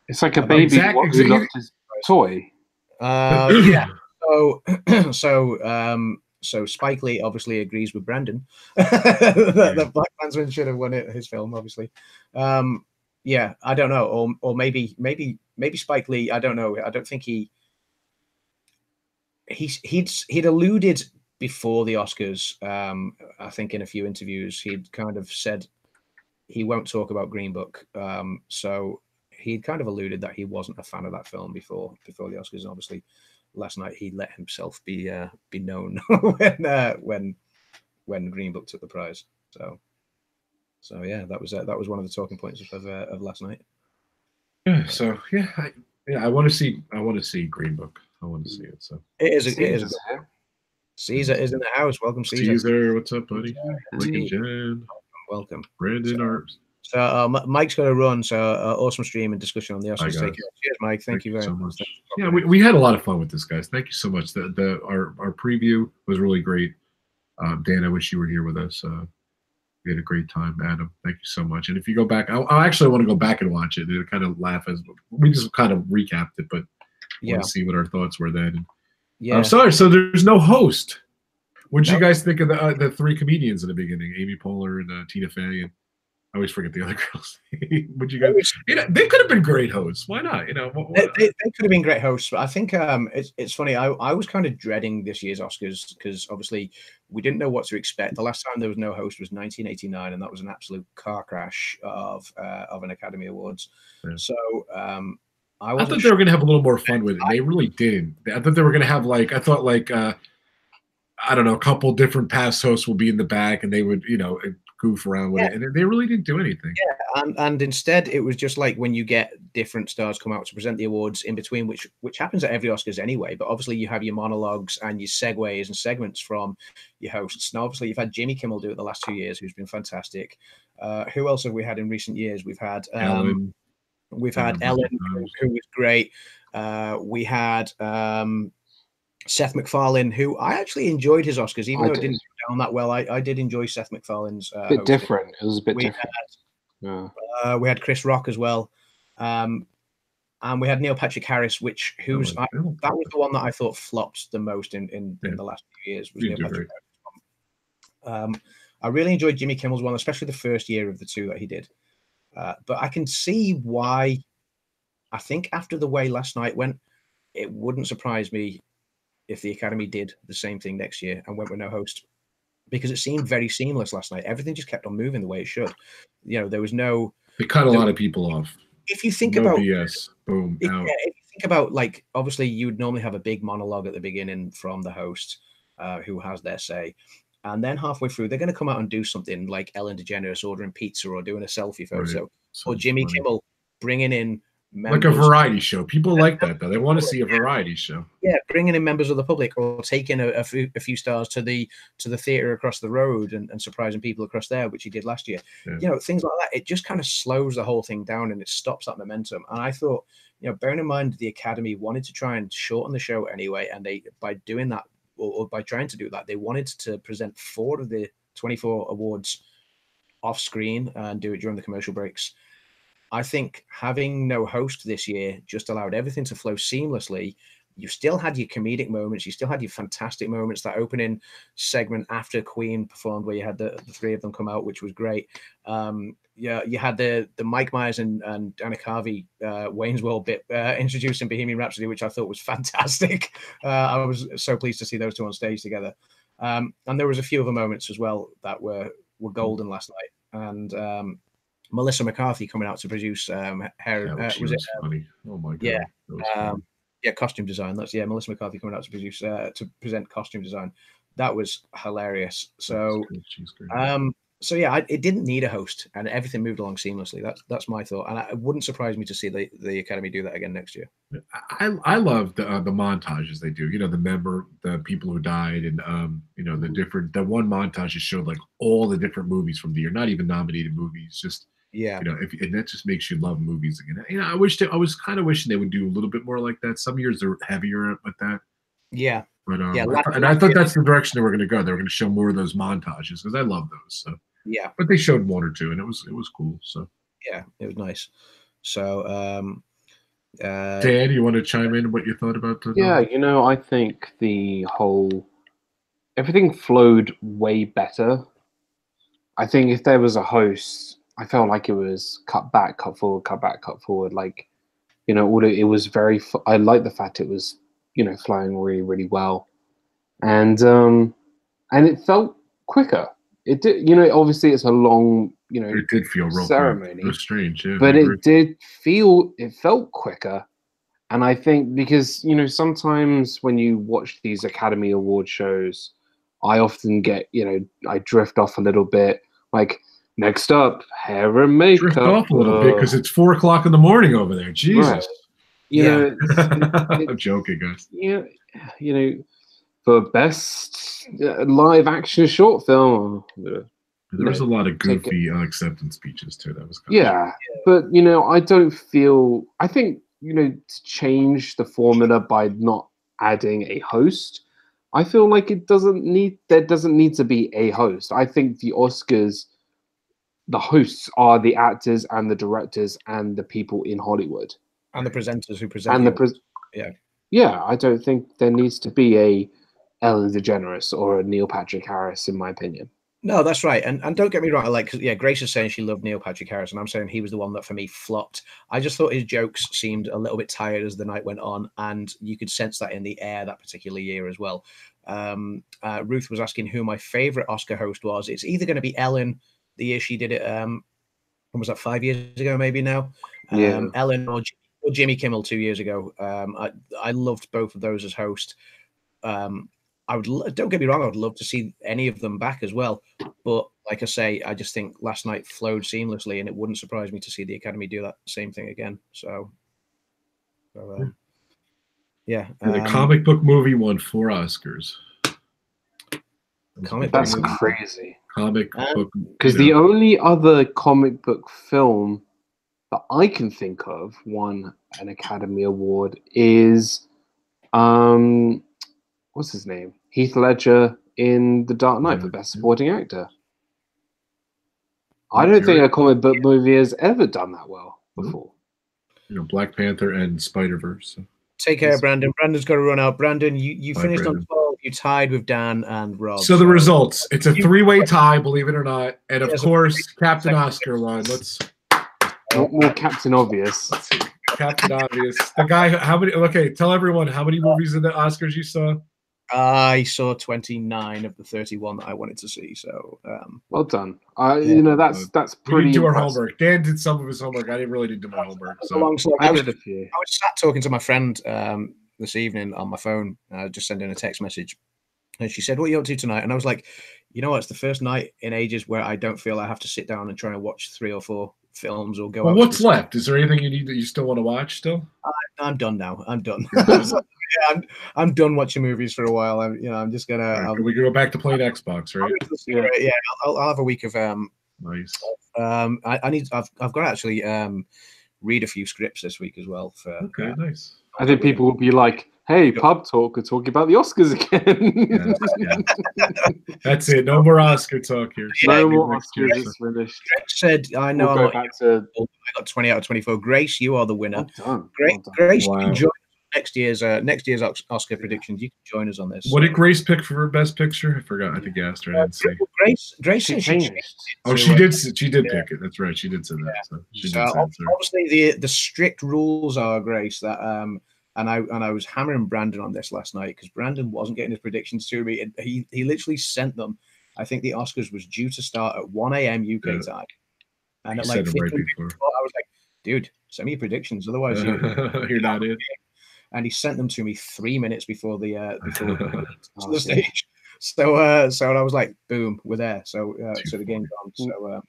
It's like a baby who lost his toy. Yeah. So Spike Lee obviously agrees with Brandon that Black Klansman should have won his film, obviously. Yeah, I don't know, or maybe Spike Lee. I don't know. I don't think he'd alluded before the Oscars. I think in a few interviews he'd kind of said he won't talk about Green Book. So he'd kind of alluded that he wasn't a fan of that film before the Oscars. And obviously, last night he let himself be known when Green Book took the prize. So yeah, that was one of the talking points of last night. Yeah. So yeah, I want to see Green Book. I want to see it. So it is a Caesar is in the house. Welcome, Caesar. Caesar, what's up, buddy? Welcome. Brandon Arps. So Mike's got to run. So awesome stream and discussion on the Oscars. Cheers, Mike. Thank you very much. Yeah, we had a lot of fun with this, guys. Thank you so much. Our preview was really great. Dan, I wish you were here with us. We had a great time. Adam, thank you so much. And if you go back, I actually want to go back and watch it and kind of laugh as we just kind of recapped it, but I want to see what our thoughts were then. I'm sorry. So there's no host. What did you guys think of the three comedians in the beginning? Amy Poehler and Tina Fey, and I always forget the other girls. Would you guys? They could have been great hosts. Why not? They could have been great hosts. But I think it's funny. I was kind of dreading this year's Oscars because obviously we didn't know what to expect. The last time there was no host was 1989, and that was an absolute car crash of an Academy Awards. Yeah. So I thought they were going to have a little more fun with it. They really didn't. I thought they were going to have I don't know, a couple different past hosts will be in the back, and they would goof around with it, and they really didn't do anything. Yeah, and instead it was just like when you get different stars come out to present the awards in between, which happens at every Oscars anyway. But obviously you have your monologues and your segues and segments from your hosts. Now obviously you've had Jimmy Kimmel do it the last 2 years, who's been fantastic. Who else have we had in recent years? We've had Ellen. We've had Ellen, who was great. We had Seth MacFarlane, who I actually enjoyed his Oscars, even though it didn't go down that well. I did enjoy Seth MacFarlane's. A bit different. It was a bit different. We had Chris Rock as well. And and we had Neil Patrick Harris, that was the one that I thought flopped the most in the last few years. Was Neil Patrick Harris. I really enjoyed Jimmy Kimmel's one, especially the first year of the two that he did. But I can see why. I think after the way last night went, it wouldn't surprise me if the Academy did the same thing next year and went with no host, because it seemed very seamless last night. Everything just kept on moving the way it should. There was no. They cut a lot of people off. If you think about BS, boom, out. If you think about, like, obviously you would normally have a big monologue at the beginning from the host, who has their say, and then halfway through they're going to come out and do something like Ellen DeGeneres ordering pizza or doing a selfie photo, right. or Jimmy Kimmel bringing in like a variety show. People like that, though. They want to see a variety show. Yeah, bringing in members of the public, or taking a few stars to the theater across the road and surprising people across there, which he did last year. Yeah. Things like that. It just kind of slows the whole thing down and it stops that momentum. And I thought, bearing in mind the Academy wanted to try and shorten the show anyway, and they, by doing that, or by trying to do that, they wanted to present 4 of the 24 awards off screen and do it during the commercial breaks. I think having no host this year just allowed everything to flow seamlessly. You still had your comedic moments. You still had your fantastic moments. That opening segment after Queen performed, where you had the 3 of them come out, which was great. You had the Mike Myers and Anna Carvey Wayne's World bit introducing Bohemian Rhapsody, which I thought was fantastic. I was so pleased to see those two on stage together. And there was a few other moments as well that were golden last night. And Melissa McCarthy coming out to produce hair. Was it funny? Oh my god! Yeah, costume design. Melissa McCarthy coming out to produce to present costume design. That was hilarious. So, she's great. It didn't need a host, and everything moved along seamlessly. That's my thought, and it wouldn't surprise me to see the Academy do that again next year. I love the montages they do. The people who died, and the one montage just showed like all the different movies from the year, not even nominated movies, just. Yeah, and that just makes you love movies again. I was kind of wishing they would do a little bit more like that. Some years they're heavier with that. Yeah, but I thought that's the direction they were going to go. They were going to show more of those montages because I love those. So yeah, but they showed 1 or 2, and it was cool. So yeah, it was nice. So Dan, you want to chime in what you thought about that? Yeah, I think everything flowed way better. I think if there was a host, I felt like it was cut back, cut forward, cut back, cut forward. Like, it was very. I like the fact it was, flowing really, really well, and it felt quicker. It did. Obviously it's a long, it did feel real ceremony. It was strange, yeah. But it felt quicker, and I think because sometimes when you watch these Academy Award shows, I often get I drift off a little bit, like. Next up, hair and makeup. Drift off a little bit because it's 4 o'clock in the morning over there. Jesus. Right. I'm joking, guys. Yeah, for best live action short film. There was a lot of goofy acceptance speeches too. That was but I don't feel. I think to change the formula by not adding a host, I feel like there doesn't need to be a host. I think the Oscars. The hosts are the actors and the directors and the people in Hollywood. And the presenters who present. Yeah, I don't think there needs to be a Ellen DeGeneres or a Neil Patrick Harris, in my opinion. No, that's right. And don't get me wrong. Grace is saying she loved Neil Patrick Harris, and I'm saying he was the one that, for me, flopped. I just thought his jokes seemed a little bit tired as the night went on, and you could sense that in the air that particular year as well. Ruth was asking who my favorite Oscar host was. It's either going to be Ellen, the year she did it, when was that, 5 years ago maybe now? Ellen or Jimmy Kimmel 2 years ago. I loved both of those as host. Don't get me wrong, I would love to see any of them back as well. But like I say, I just think last night flowed seamlessly, and it wouldn't surprise me to see the Academy do that same thing again. The comic book movie won 4 Oscars. That's crazy. Comic book, because the only other comic book film that I can think of won an Academy Award is what's his name? Heath Ledger in The Dark Knight for Best Supporting Actor. I don't think a comic book movie has ever done that well before. Black Panther and Spider-Verse. So. Take care, Brandon. Brandon's got to run out. Brandon, you finished Brandon. on 12. You tied with Dan and Rob. So the results. It's a 3-way tie, believe it or not. And of course, Captain Oscar won. Let's more Captain Obvious. Let's see. Captain Obvious. The guy, how many? Okay, tell everyone how many movies in the Oscars you saw. I saw 29 of the 31 that I wanted to see. So well done. That's pretty. We didn't do our impressive. homework. Dan did some of his homework. I didn't really do my homework. So. I was sat talking to my friend this evening on my phone, just sending a text message, and she said, "What are you up to tonight?" And I was like, "You know what? It's the first night in ages where I don't feel I have to sit down and try and watch 3 or 4 films or go." Well, what's left? Is there anything you need that you still want to watch? Still, I'm done now. I'm done. I'm done watching movies for a while. I'm just gonna. We can go back to playing Xbox, right? Yeah. I'll have a week of Nice. I've got to actually read a few scripts this week as well. Okay, nice. I think people will be like, "Hey, PubTalk are talking about the Oscars again." That's it. No more Oscar talk here. No more Oscars. It's finished. Said, "I know We'll go back to. I got 20 out of 24. Grace, you are the winner. Well done. Grace, wow. you can join next year's Oscar predictions. You can join us on this. What did Grace pick for her best picture? I forgot. I think you asked her. I didn't see. Grace She said changed. she did. She did pick it. That's right. She did say that. So she did obviously, the strict rules are, Grace, that and I was hammering Brandon on this last night because Brandon wasn't getting his predictions to me. He literally sent them. I think the Oscars was due to start at 1 a.m. UK time, and at like 15 minutes before, I was like, "Dude, send me your predictions, otherwise you're not in." And he sent them to me 3 minutes before the the stage. So I was like, boom, we're there. So the game's on.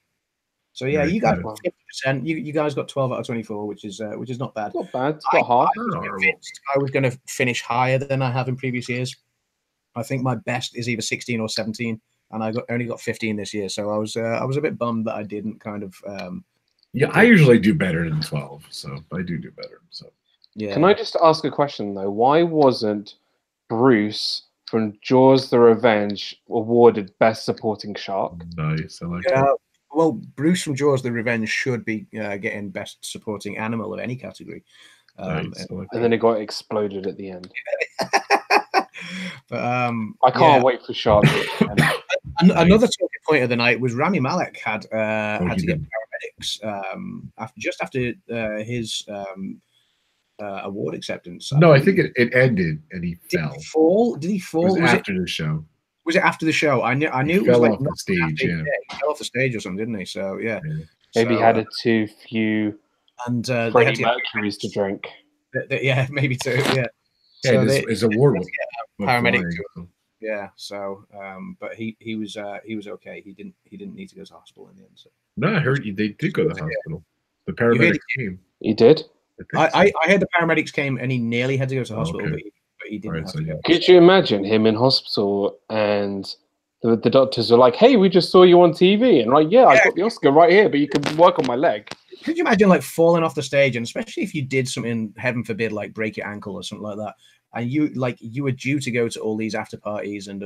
So yeah, you guys got 50%. You guys got 12 out of 24, which is not bad. Not bad. It's got half. I was going to finish higher than I have in previous years. I think my best is either 16 or 17, and I only got 15 this year. So I was a bit bummed that I didn't kind of. Yeah, I usually do better than 12, so I do better. So. Yeah. Can I just ask a question though? Why wasn't Bruce from Jaws: The Revenge awarded Best Supporting Shark? Nice, I like that. Well, Bruce from Jaws: The Revenge should be getting Best Supporting Animal of any category. Nice. And then it got exploded at the end. But I can't wait for Shark. Another talking point of the night was Rami Malek had to get paramedics after his award acceptance. No, I think it ended and he fell. Did he fall? Was after the show. Was it after the show? I knew he it was fell like off the stage. Yeah, he fell off the stage or something, didn't he? So yeah. Maybe he had too few Freddie Mercury's to drink. Yeah, maybe too. Yeah. Yeah, his award was paramedic. Yeah. So, but he was okay. He didn't need to go to hospital in the end. So. No, I heard they did go to the hospital. The paramedics came. He did. I heard the paramedics came and he nearly had to go to hospital, but he didn't have to go. Could you imagine him in hospital and the doctors are like, "Hey, we just saw you on TV," and like, "Yeah, I got the Oscar right here, but you can work on my leg." Could you imagine like falling off the stage, and especially if you did something, heaven forbid, like break your ankle or something like that, and you were due to go to all these after parties and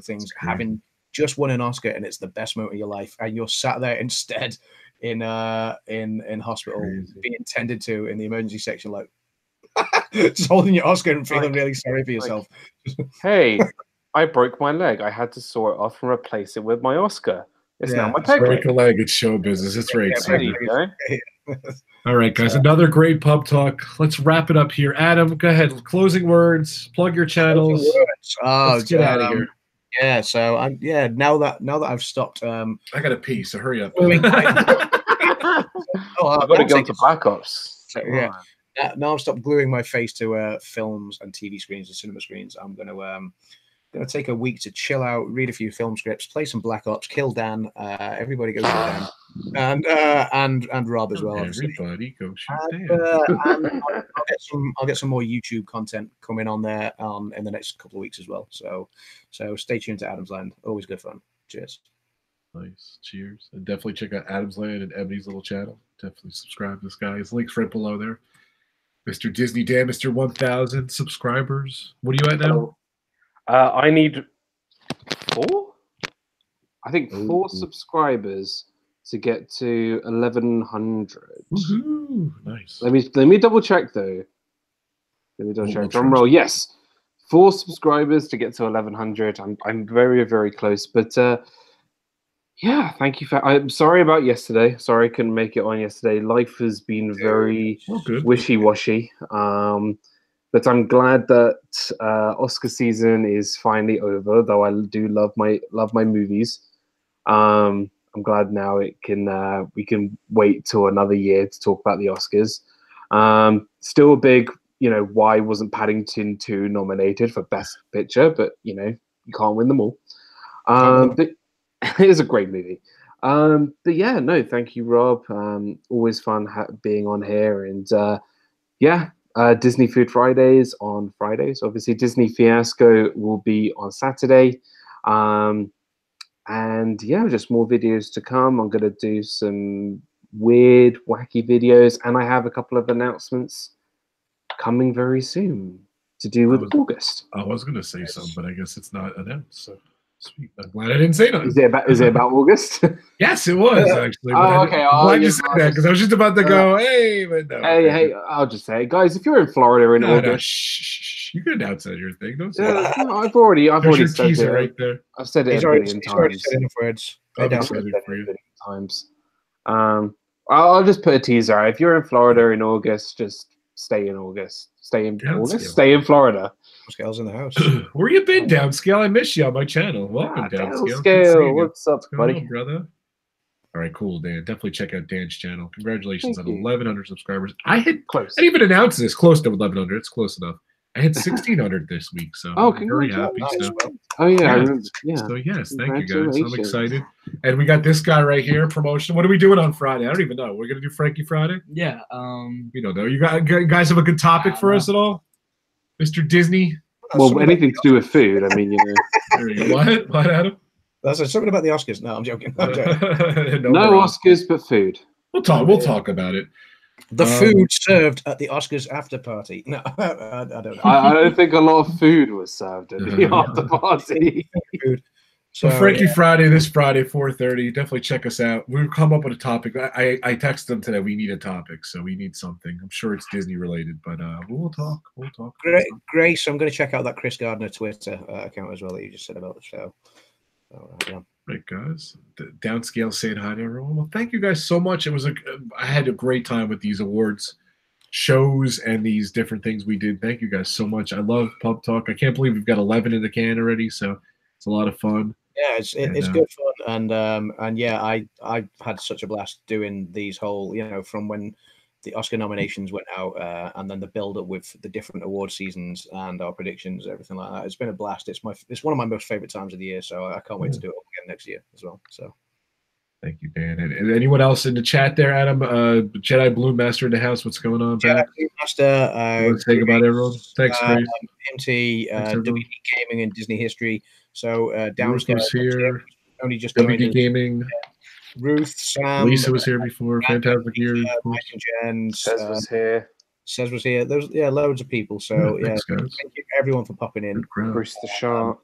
things, having just won an Oscar and it's the best moment of your life, and you're sat there instead in hospital being tended to in the emergency section, like just holding your Oscar and feeling really sorry for yourself. Hey, I broke my leg. I had to saw it off and replace it with my Oscar. It's now my peg leg. Break a leg. It's show business. It's right. There you go. All right, guys. Another great pub talk. Let's wrap it up here. Adam, go ahead. Closing words. Plug your channels. Let's get out of here. Yeah. So now that I've stopped. I gotta pee. So hurry up. I've got to go to Black Ops. So, yeah. Now I've stopped gluing my face to films and TV screens and cinema screens. I'm gonna take a week to chill out, read a few film scripts, play some Black Ops, kill Dan. Everybody go shoot Dan, and Rob as well. Everybody go shoot Dan. I'll get some more YouTube content coming on there in the next couple of weeks as well. So stay tuned to AdamsLand. Always good fun. Cheers. Nice. Cheers. And definitely check out AdamsLand and Ebony's little channel. Definitely subscribe to this guy. His link's right below there. Mr. Disney Dan, Mr. 1000 subscribers. What are you at now? I need 4. I think 4 subscribers to get to 1,100. Woohoo! Nice. Let me double check though. Let me double check. Drum roll. Yes, 4 subscribers to get to 1,100. I'm very, very close. But yeah, thank you. I'm sorry about yesterday. Sorry I couldn't make it on yesterday. Life has been very wishy-washy. But I'm glad that Oscar season is finally over. Though I do love my movies. I'm glad now we can wait till another year to talk about the Oscars. Still a big, why wasn't Paddington 2 nominated for Best Picture? But you can't win them all. But it is a great movie. But yeah, no, thank you, Rob. Always fun being on here, and Disney Food Fridays on Fridays. Obviously, Disney Fiasco will be on Saturday. And yeah, just more videos to come. I'm going to do some weird, wacky videos, and I have a couple of announcements coming very soon to do with August. I was going to say something, but I guess it's not announced. So sweet. I'm glad I didn't say nothing. Is it about August? Yes, it was actually. Okay. I'm glad you said that because I was just about to go, hey, but no. Hey, I'll just say, guys, if you're in Florida in August, you can announce your thing. Don't say no, I've already said it right there. I've said it a billion times. Times. I'll just put a teaser out. If you're in Florida in August, just stay in August. Stay in August. Stay in Florida. Scale's in the house. Where you been, Downscale? I miss you on my channel. Welcome, Downscale. What's up, buddy? Brother? All right, cool, Dan. Definitely check out Dan's channel. Congratulations on 1,100 subscribers. I didn't even announce this. Close to 1,100. It's close enough. I had 1,600 this week, so I'm very happy. Nice. So. Oh yeah, So yes, thank you guys. I'm excited. And we got this guy right here, promotion. What are we doing on Friday? I don't even know. We're gonna do Frankie Friday. Yeah. We don't know. You guys have a good topic for us at all, Mr. Disney? Well, anything to do with food. I mean, There you go. What, Adam? That's something about the Oscars. No, I'm joking. No Oscars, but food. We'll talk about it. The food served at the Oscars after party. No, I don't know. I don't think a lot of food was served at the after party. So Frankie Friday, this Friday, 4:30. Definitely check us out. We'll come up with a topic. I texted them today. We need a topic, so we need something. I'm sure it's Disney related, but we'll talk. Grace, I'm going to check out that Chris Gardner Twitter account as well that you just said about the show. Yeah. Right, guys. Downscale saying hi to everyone. Well, thank you guys so much. I had a great time with these awards shows and these different things we did. Thank you guys so much. I love PubTalk. I can't believe we've got 11 in the can already, so it's a lot of fun. Yeah, it's good fun, and yeah, I've had such a blast doing these whole, from when the Oscar nominations went out, and then the build up with the different award seasons and our predictions, everything like that. It's been a blast. It's one of my most favorite times of the year, so I can't wait to do it again next year as well. So, thank you, Dan. And anyone else in the chat there, Adam? Jedi Balloon Master in the house. What's going on? Jedi Balloon Master. Let's think about everyone. Thanks, Grace. MT, WD Gaming and Disney History. So Downscale here. Only just WD Gaming. Ruth, Sam, Lisa was here before. Fantastic year. Mike and Jen. Says was here. Says was here. There's loads of people. So thanks, guys. Thank you everyone for popping in. Bruce the Shark.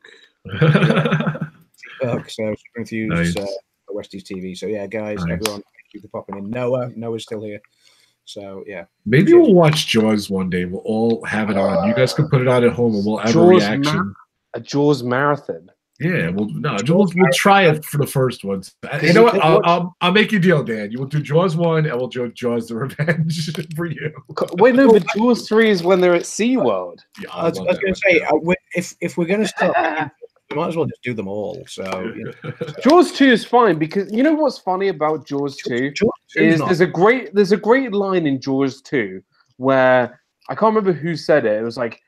So Confused, Westies TV. So yeah, guys, everyone, thank you for popping in. Noah's still here. So yeah. Maybe we'll watch Jaws one day. We'll all have it on. You guys can put it on at home and we'll have a reaction. A Jaws marathon. Yeah, we'll try it for the first ones. You know what? I'll make you a deal, Dan. You will do Jaws 1 and we'll do Jaws the Revenge for you. Wait, no, but Jaws 3 is when they're at SeaWorld. Yeah, I was going to say, if we're going to stop, we might as well just do them all. So Jaws 2 is fine because you know what's funny about Jaws 2 is there's a great line in Jaws 2 where I can't remember who said it. It was like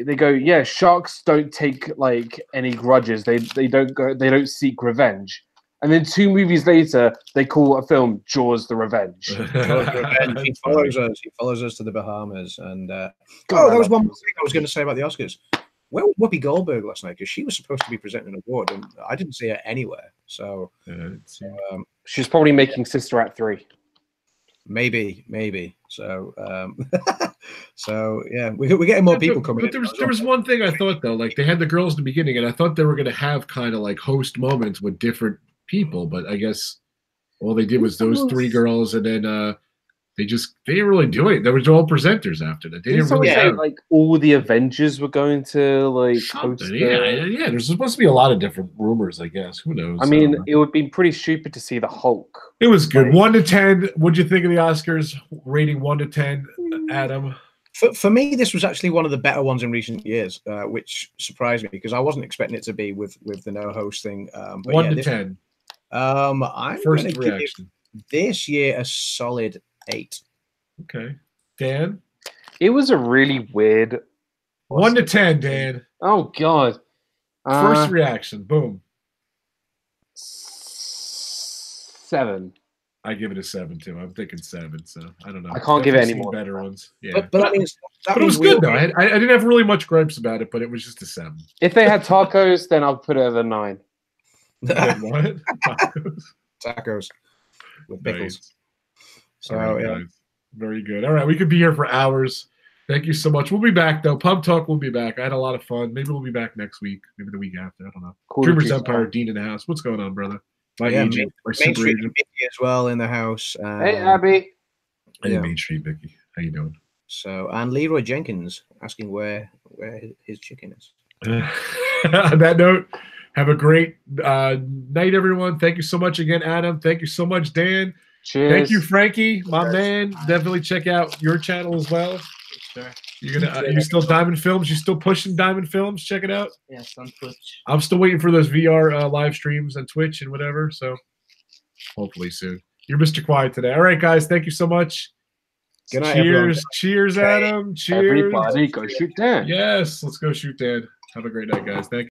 they go, yeah, sharks don't take like any grudges. They don't seek revenge. And then 2 movies later, they call a film Jaws the Revenge. He follows us to the Bahamas. And that was one more thing I was going to say about the Oscars. Where was Whoopi Goldberg last night? Because she was supposed to be presenting an award, and I didn't see her anywhere. So she's probably making Sister Act 3. Maybe. So, so yeah, we're getting more people coming. But there was one thing I thought though, like they had the girls in the beginning, and I thought they were going to have kind of like host moments with different people, but I guess all they did was those 3 girls, and then they didn't really do it. There was all presenters after that. They didn't really say like all the Avengers were going to like host. Yeah. There's supposed to be a lot of different rumors, I guess. Who knows? I mean, it would be pretty stupid to see the Hulk. It was good. 1 to 10. What'd you think of the Oscars? Rating 1 to 10, Adam. For me, this was actually one of the better ones in recent years, which surprised me because I wasn't expecting it to be with the no host thing. 1 to 10. I'm first reaction. This year a solid 8. Okay, Dan. It was a really weird. 1 to 10, Dan. Oh God. First reaction. Boom. 7. I give it a 7 too. I'm thinking 7, so I don't know. I can't give it any more. Better ones. Yeah, but that means it was good though. I didn't have really much gripes about it, but it was just a 7. If they had tacos, then I'll put it at a 9. What? Tacos with pickles. Nice. So right, yeah, very good. All right, we could be here for hours. Thank you so much. We'll be back though. PubTalk will be back. I had a lot of fun. Maybe we'll be back next week. Maybe the week after. I don't know. Cool. Dreamers Empire, Dean in the house. What's going on, brother? My agent, my super agent. Vicky as well in the house. Hey, Abby. Hey, Main Street Vicky. How you doing? So, and Leroy Jenkins asking where his chicken is. On that note, have a great night, everyone. Thank you so much again, Adam. Thank you so much, Dan. Cheers. Thank you, Frankie, my man. Definitely check out your channel as well. Sure. You're gonna you still Diamond Films? You still pushing Diamond Films? Check it out. Yes, on Twitch. I'm still waiting for those VR live streams on Twitch and whatever. So hopefully soon. You're Mr. Quiet today. All right, guys. Thank you so much. Good night, cheers, everyone. Cheers, Adam. Cheers. Everybody, go shoot Dan. Yes, let's go shoot Dan. Have a great night, guys. Thank you.